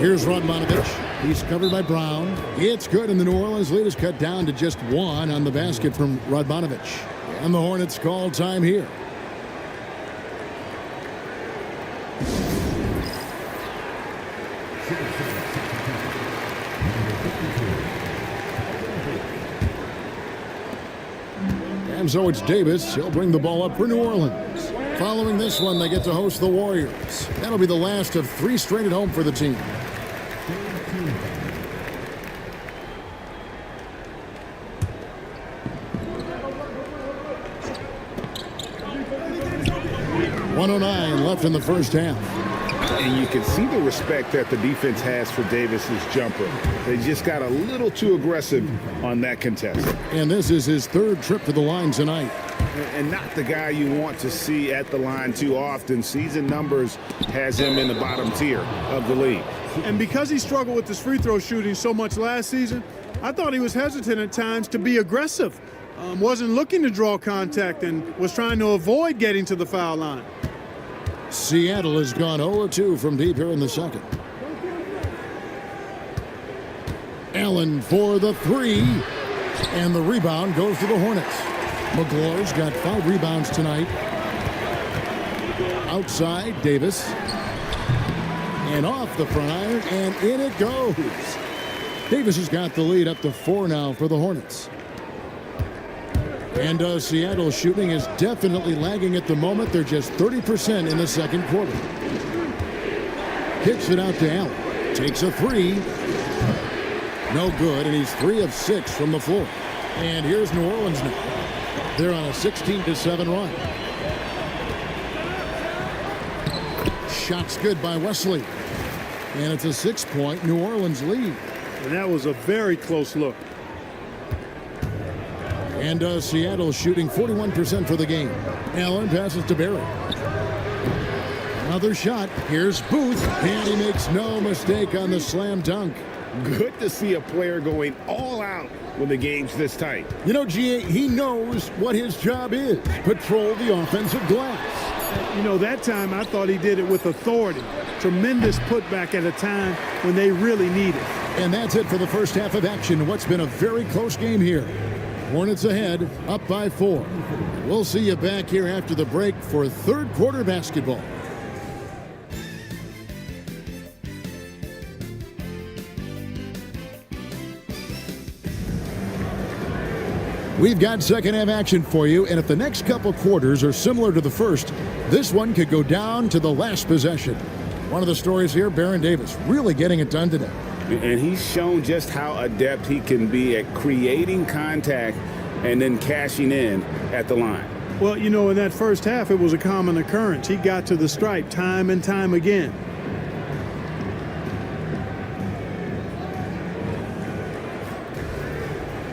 Speaker 9: Here's Radmanovich. He's covered by Brown. It's good, and the New Orleans lead is cut down to just 1 on the basket from Radmanovich. And the Hornets call time here. And so it's Davis. He'll bring the ball up for New Orleans. Following this one, they get to host the Warriors. That'll be the last of 3 straight at home for the team. .109 left in the first half.
Speaker 10: And you can see the respect that the defense has for Davis's jumper. They just got a little too aggressive on that contest.
Speaker 9: And this is his 3rd trip to the line tonight.
Speaker 10: And not the guy you want to see at the line too often. Season numbers has him in the bottom tier of the league.
Speaker 3: And because he struggled with his free throw shooting so much last season, I thought he was hesitant at times to be aggressive. Wasn't looking to draw contact and was trying to avoid getting to the foul line.
Speaker 9: Seattle has gone 0-2 from deep here in the second. Allen for the 3. And the rebound goes to the Hornets. McGlure's got 5 rebounds tonight. Outside, Davis. And off the front iron, and in it goes. Davis has got the lead up to 4 now for the Hornets. And Seattle's shooting is definitely lagging at the moment. They're just 30% in the second quarter. Kicks it out to Allen. Takes a 3. No good, and he's 3 of 6 from the floor. And here's New Orleans now. They're on a 16-7 run. Shot's good by Wesley. And it's a 6-point New Orleans lead.
Speaker 3: And that was a very close look.
Speaker 9: And Seattle shooting 41% for the game. Allen passes to Barry. Another shot. Here's Booth. And he makes no mistake on the slam dunk.
Speaker 14: Good to see a player going all out when the game's this tight.
Speaker 9: You know, G.A., he knows what his job is. Patrol the offensive glass.
Speaker 3: You know, that time I thought he did it with authority. Tremendous putback at a time when they really need it.
Speaker 9: And that's it for the first half of action. What's been a very close game here. Hornets ahead, up by 4. We'll see you back here after the break for third quarter basketball. We've got second half action for you, and if the next couple quarters are similar to the first, this one could go down to the last possession. One of the stories here, Baron Davis really getting it done today.
Speaker 10: And he's shown just how adept he can be at creating contact and then cashing in at the line.
Speaker 3: Well, you know, in that first half, it was a common occurrence. He got to the stripe time and time again.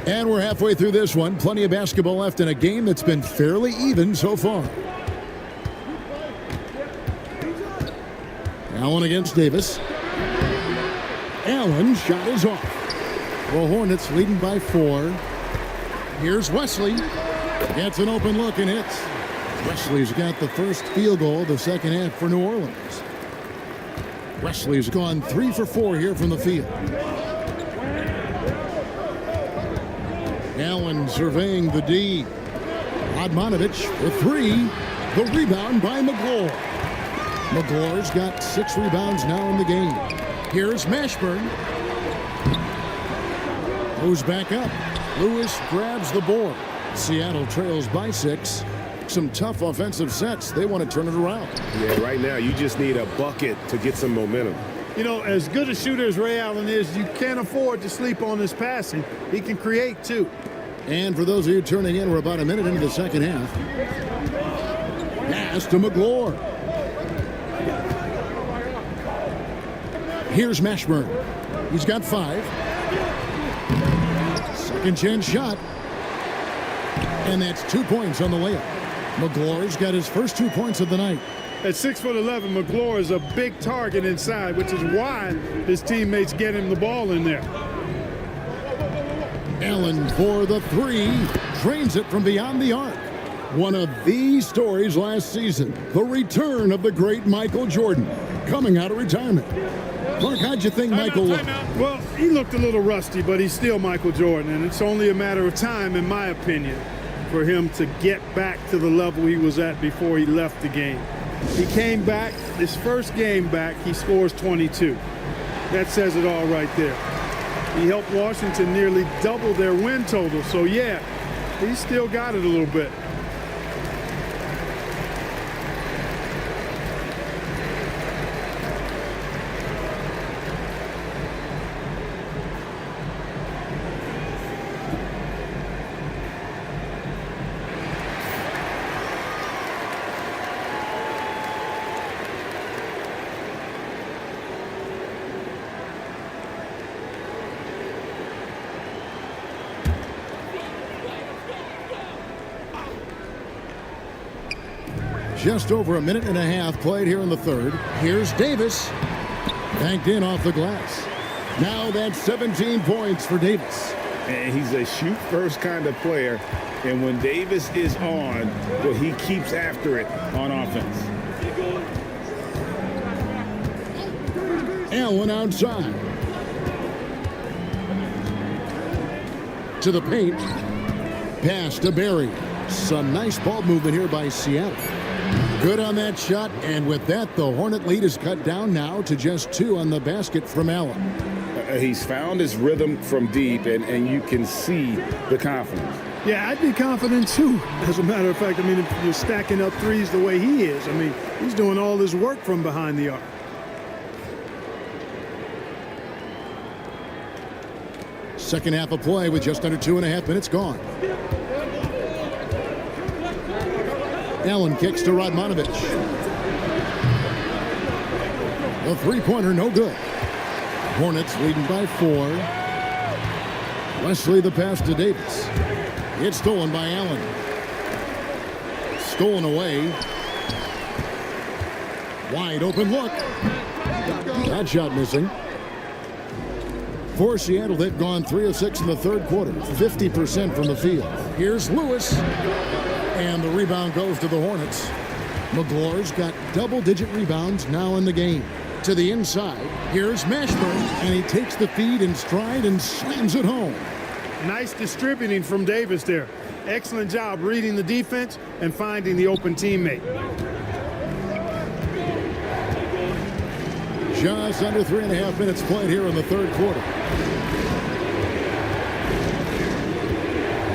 Speaker 9: And we're halfway through this one. Plenty of basketball left in a game that's been fairly even so far. Allen against Davis. Allen shot is off. The Hornets leading by 4. Here's Wesley. Gets an open look and hits. Wesley's got the first field goal of the second half for New Orleans. Wesley's gone 3 for 4 here from the field. Allen surveying the D. Admonovich for 3. The rebound by McGlure. McGlure's got 6 rebounds now in the game. Here's Mashburn. Goes back up. Lewis grabs the board. Seattle trails by 6. Some tough offensive sets. They want to turn it around.
Speaker 14: Yeah, right now you just need a bucket to get some momentum.
Speaker 3: You know, as good a shooter as Ray Allen is, you can't afford to sleep on his passing. He can create, too.
Speaker 9: And for those of you turning in, we're about a minute into the second half. Pass to McGlure. Here's Mashburn. He's got 5. Second chance shot. And that's 2 points on the layup. McGlure's got his first 2 points of the night.
Speaker 3: At 6'11", McGlure is a big target inside, which is why his teammates get him the ball in there.
Speaker 9: Allen for the 3. Drains it from beyond the arc. One of the stories last season. The return of the great Michael Jordan coming out of retirement. Mark, how'd you think Michael looked?
Speaker 3: Well, he looked a little rusty, but he's still Michael Jordan, and it's only a matter of time, in my opinion, for him to get back to the level he was at before he left the game. He came back, his first game back, he scores 22. That says it all right there. He helped Washington nearly double their win total, so yeah, he's still got it a little bit.
Speaker 9: Just over a minute and a half played here in the third. Here's Davis. Banked in off the glass. Now that's 17 points for Davis.
Speaker 10: And he's a shoot-first kind of player. And when Davis is on, well, he keeps after it on offense.
Speaker 9: Allen outside. To the paint. Pass to Barry. Some nice ball movement here by Seattle. Good on that shot, and with that, the Hornet lead is cut down now to just 2 on the basket from Allen.
Speaker 10: He's found his rhythm from deep, and you can see the confidence.
Speaker 3: Yeah, I'd be confident, too. As a matter of fact, I mean, if you're stacking up threes the way he is, I mean, he's doing all his work from behind the arc.
Speaker 9: Second half of play with just under 2.5 minutes gone. Allen kicks to Radmanovich. The three-pointer, no good. Hornets leading by 4. Wesley the pass to Davis. It's stolen by Allen. Stolen away. Wide open look. That shot missing. For Seattle, they've gone 3 of 6 in the third quarter, 50% from the field. Here's Lewis. And the rebound goes to the Hornets. McGlore's got double-digit rebounds now in the game. To the inside, here's Mashburn, and he takes the feed in stride and slams it home.
Speaker 3: Nice distributing from Davis there. Excellent job reading the defense and finding the open teammate.
Speaker 9: Just under 3.5 minutes played here in the third quarter.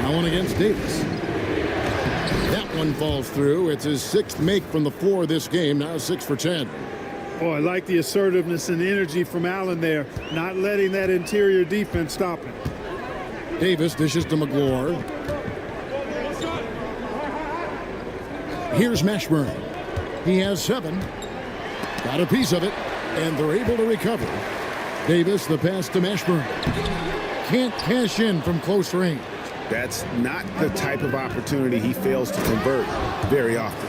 Speaker 9: Allen against Davis. That one falls through. It's his 6th make from the floor this game, now 6 for 10.
Speaker 3: Oh, I like the assertiveness and energy from Allen there, not letting that interior defense stop him.
Speaker 9: Davis dishes to McGlore. Here's Mashburn. He has 7. Got a piece of it, and they're able to recover. Davis, the pass to Mashburn. Can't cash in from close range.
Speaker 14: That's not the type of opportunity he fails to convert very often.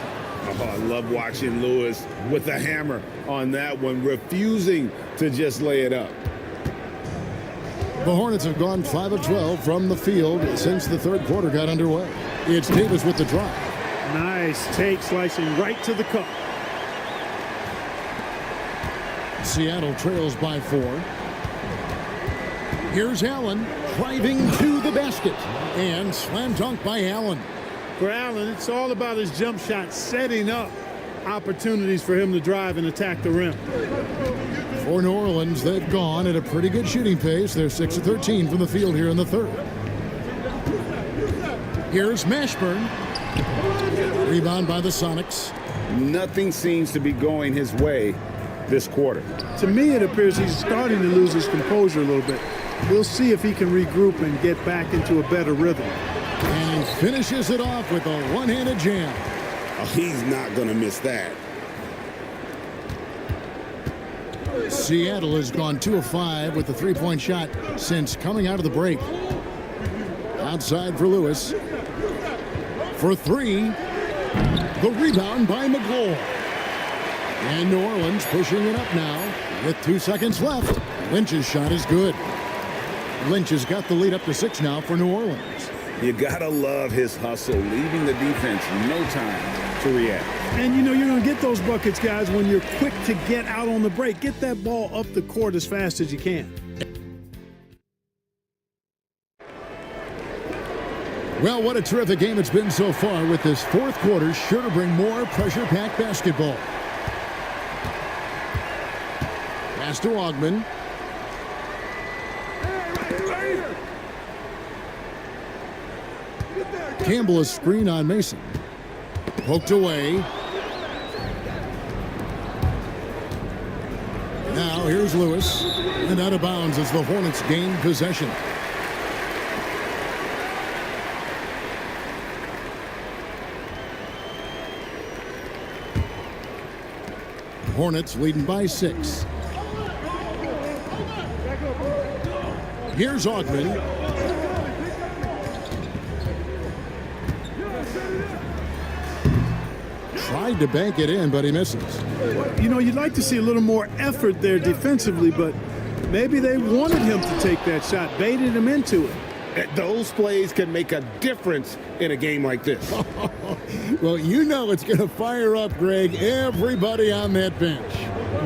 Speaker 14: Oh, I love watching Lewis with a hammer on that one, refusing to just lay it up.
Speaker 9: The Hornets have gone 5 of 12 from the field since the third quarter got underway. It's Davis with the drive.
Speaker 3: Nice take, slicing right to the cup.
Speaker 9: Seattle trails by 4. Here's Allen driving to the basket. And slam dunk by Allen.
Speaker 3: For Allen, it's all about his jump shot, setting up opportunities for him to drive and attack the rim.
Speaker 9: For New Orleans, they've gone at a pretty good shooting pace. They're 6 of 13 from the field here in the third. Here's Mashburn. Rebound by the Sonics.
Speaker 14: Nothing seems to be going his way this quarter.
Speaker 3: To me, it appears he's starting to lose his composure a little bit. We'll see if he can regroup and get back into a better rhythm.
Speaker 9: And he finishes it off with a one-handed jam.
Speaker 14: Oh, he's not going to miss that.
Speaker 9: Seattle has gone 2 of 5 with the three-point shot since coming out of the break. Outside for Lewis. For 3. The rebound by McGlore. And New Orleans pushing it up now with 2 seconds left. Lynch's shot is good. Lynch has got the lead up to 6 now for New Orleans.
Speaker 14: You gotta love his hustle, leaving the defense no time to react.
Speaker 3: And you know you're going to get those buckets, guys, when you're quick to get out on the break. Get that ball up the court as fast as you can.
Speaker 9: Well, what a terrific game it's been so far, with this fourth quarter sure to bring more pressure-packed basketball. Pass to Ogman. Campbell is screen on Mason. Poked away. Now here's Lewis. And out of bounds as the Hornets gain possession. Hornets leading by 6. Here's Ogman. Tried to bank it in, but he misses.
Speaker 3: You know, you'd like to see a little more effort there defensively, but maybe they wanted him to take that shot, baited him into it.
Speaker 14: Those plays can make a difference in a game like this.
Speaker 9: Well, you know it's going to fire up, Greg, everybody on that bench.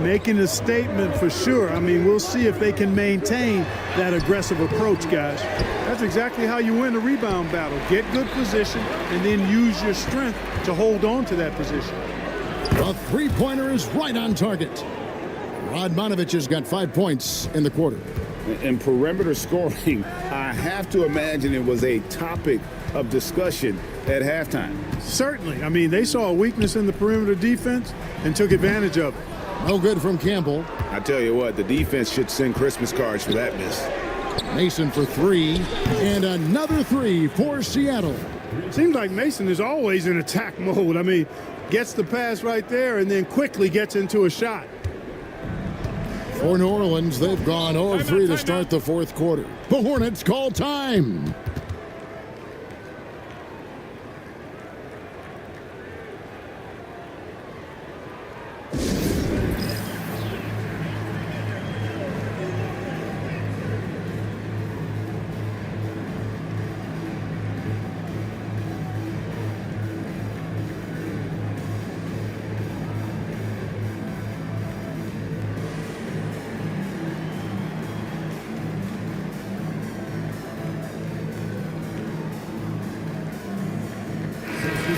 Speaker 3: Making a statement for sure. I mean, we'll see if they can maintain that aggressive approach, guys. That's exactly how you win a rebound battle. Get good position and then use your strength to hold on to that position.
Speaker 9: A three-pointer is right on target. Radmanovich has got 5 points in the quarter.
Speaker 14: In perimeter scoring, I have to imagine it was a topic of discussion at halftime.
Speaker 3: Certainly. I mean, they saw a weakness in the perimeter defense and took advantage of it.
Speaker 9: No good from Campbell.
Speaker 14: I tell you what, the defense should send Christmas cards for that miss.
Speaker 9: Mason for three, and another three for Seattle.
Speaker 3: Seems like Mason is always in attack mode. I mean, gets the pass right there and then quickly gets into a shot.
Speaker 9: For New Orleans, they've gone 0 of 3 to start the fourth quarter. The Hornets call time.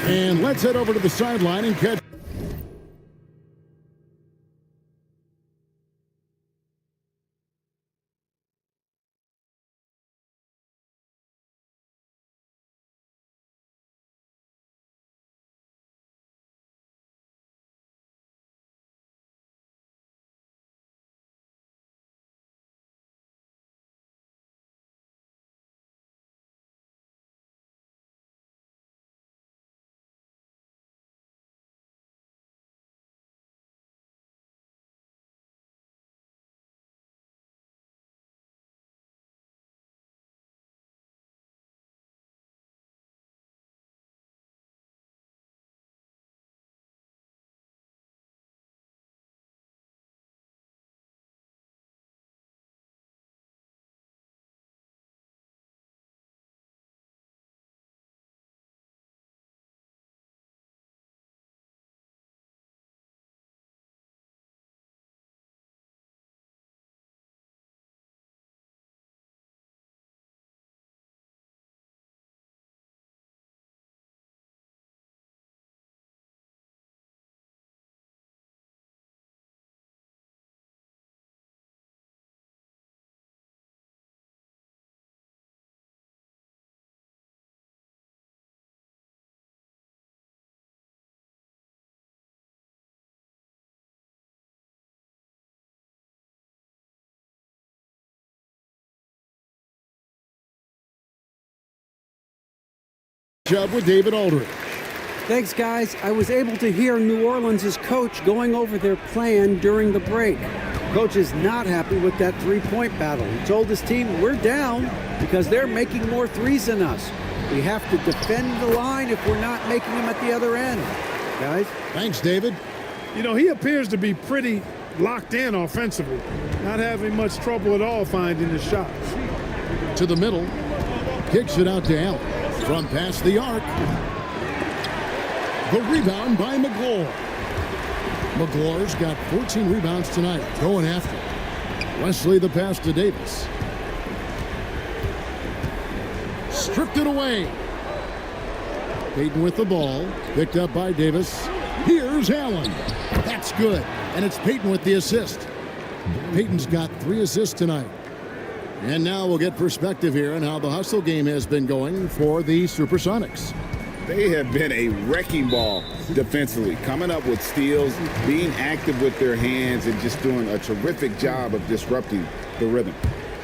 Speaker 9: And let's head over to the sideline and catch. Job with David Aldridge.
Speaker 12: Thanks, guys. I was able to hear New Orleans' coach going over their plan during the break. Coach is not happy with that three-point battle. He told his team, we're down because they're making more threes than us. We have to defend the line if we're not making them at the other end. Guys?
Speaker 9: Thanks, David.
Speaker 3: You know, he appears to be pretty locked in offensively. Not having much trouble at all finding his shots.
Speaker 9: To the middle. Kicks it out to Allen. From past the arc. The rebound by McGlure. McGlure's got 14 rebounds tonight. Going after. Wesley the pass to Davis. Stripped it away. Payton with the ball. Picked up by Davis. Here's Allen. That's good. And it's Payton with the assist. Payton's got 3 assists tonight. And now we'll get perspective here on how the hustle game has been going for the Supersonics.
Speaker 10: They have been a wrecking ball defensively, coming up with steals, being active with their hands, and just doing a terrific job of disrupting the rhythm.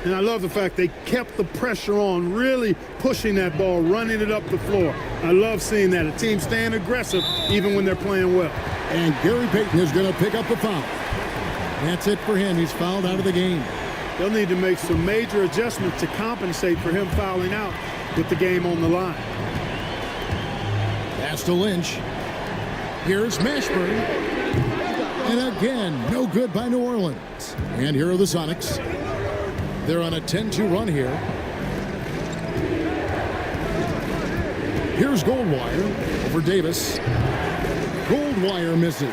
Speaker 3: And I love the fact they kept the pressure on, really pushing that ball, running it up the floor. I love seeing that. A team staying aggressive even when they're playing well.
Speaker 9: And Gary Payton is going to pick up the foul. That's it for him. He's fouled out of the game.
Speaker 3: They'll need to make some major adjustments to compensate for him fouling out with the game on the line.
Speaker 9: Pass to Lynch. Here's Mashburn. And again, no good by New Orleans. And here are the Sonics. They're on a 10-2 run here. Here's Goldwire over Davis. Goldwire misses.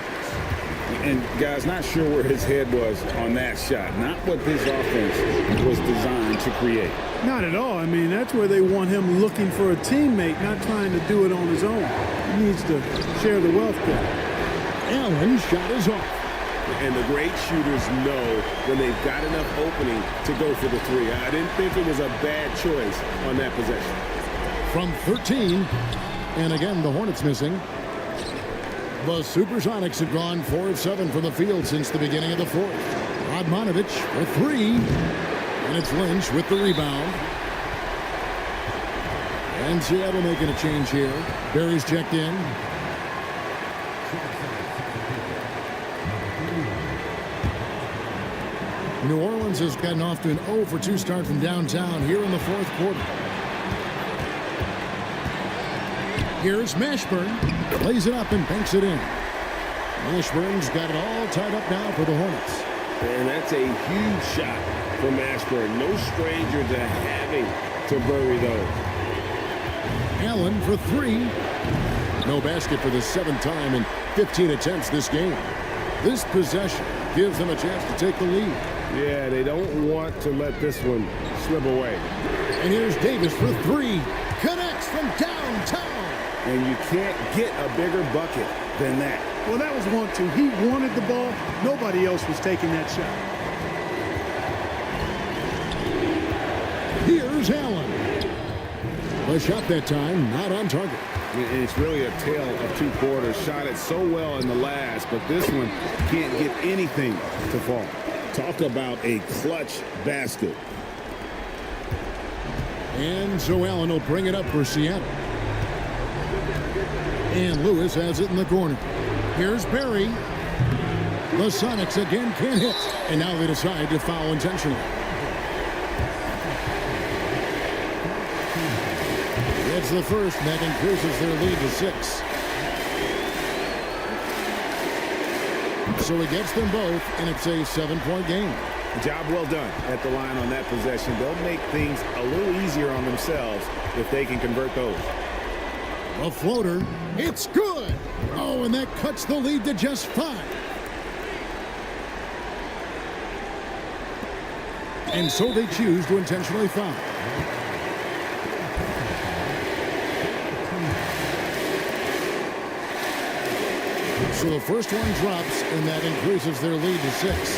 Speaker 10: And guys, not sure where his head was on that shot. Not what this offense was designed to create.
Speaker 3: Not at all. I mean, that's where they want him looking for a teammate, not trying to do it on his own. He needs to share the wealth there.
Speaker 9: Allen's shot is off.
Speaker 14: And the great shooters know when they've got enough opening to go for the three. I didn't think it was a bad choice on that possession.
Speaker 9: From 13, and again, the Hornets missing. The Supersonics have gone 4 of 7 from the field since the beginning of the fourth. Radmanovich for 3. And it's Lynch with the rebound. And Seattle making a change here. Barry's checked in. New Orleans has gotten off to an 0 for 2 start from downtown here in the fourth quarter. Here's Mashburn. Lays it up and banks it in. Mashburn's got it all tied up now for the Hornets.
Speaker 14: And that's a huge shot for Mashburn. No stranger to having to bury those.
Speaker 9: Allen for 3. No basket for the 7th time in 15 attempts this game. This possession gives them a chance to take the lead.
Speaker 14: Yeah, they don't want to let this one slip away.
Speaker 9: And here's Davis for 3. Connects from downtown.
Speaker 14: And you can't get a bigger bucket than that.
Speaker 3: Well, that was 1-2. He wanted the ball. Nobody else was taking that shot.
Speaker 9: Here's Allen. The shot that time, not on target.
Speaker 14: And it's really a tale of 2 quarters. Shot it so well in the last, but this one can't get anything to fall. Talk about a clutch basket.
Speaker 9: And so Allen will bring it up for Seattle. And Lewis has it in the corner. Here's Barry. The Sonics again can't hit. And now they decide to foul intentionally. It's the first, and that increases their lead to 6. So it gets them both, and it's a 7-point game.
Speaker 14: Job well done at the line on that possession. They'll make things a little easier on themselves if they can convert those.
Speaker 9: A floater. It's good. Oh, and that cuts the lead to just 5. And so they choose to intentionally foul. So the first one drops, and that increases their lead to 6.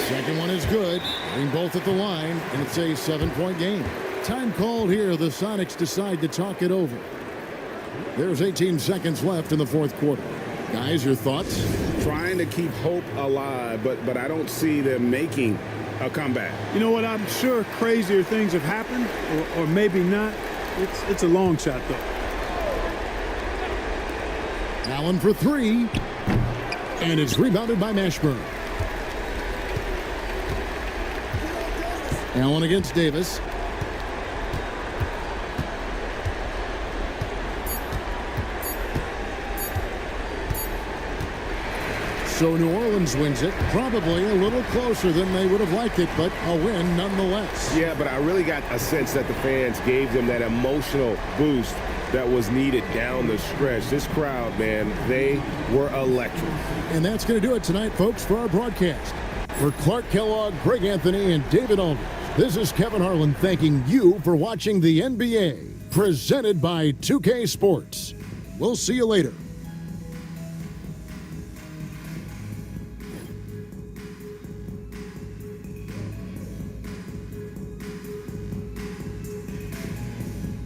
Speaker 9: Second one is good. Getting both at the line, and it's a 7-point game. Time called here. The Sonics decide to talk it over. There's 18 seconds left in the fourth quarter. Guys, your thoughts?
Speaker 14: Trying to keep hope alive, but I don't see them making a comeback.
Speaker 3: You know what? I'm sure crazier things have happened, or maybe not. It's a long shot, though.
Speaker 9: Allen for 3. And it's rebounded by Mashburn. Allen against Davis. So New Orleans wins it, probably a little closer than they would have liked it, but a win nonetheless.
Speaker 14: Yeah, but I really got a sense that the fans gave them that emotional boost that was needed down the stretch. This crowd, man, they were electric.
Speaker 9: And that's going to do it tonight, folks, for our broadcast. For Clark Kellogg, Greg Anthony, and David Aldridge, this is Kevin Harlan thanking you for watching the NBA, presented by 2K Sports. We'll see you later.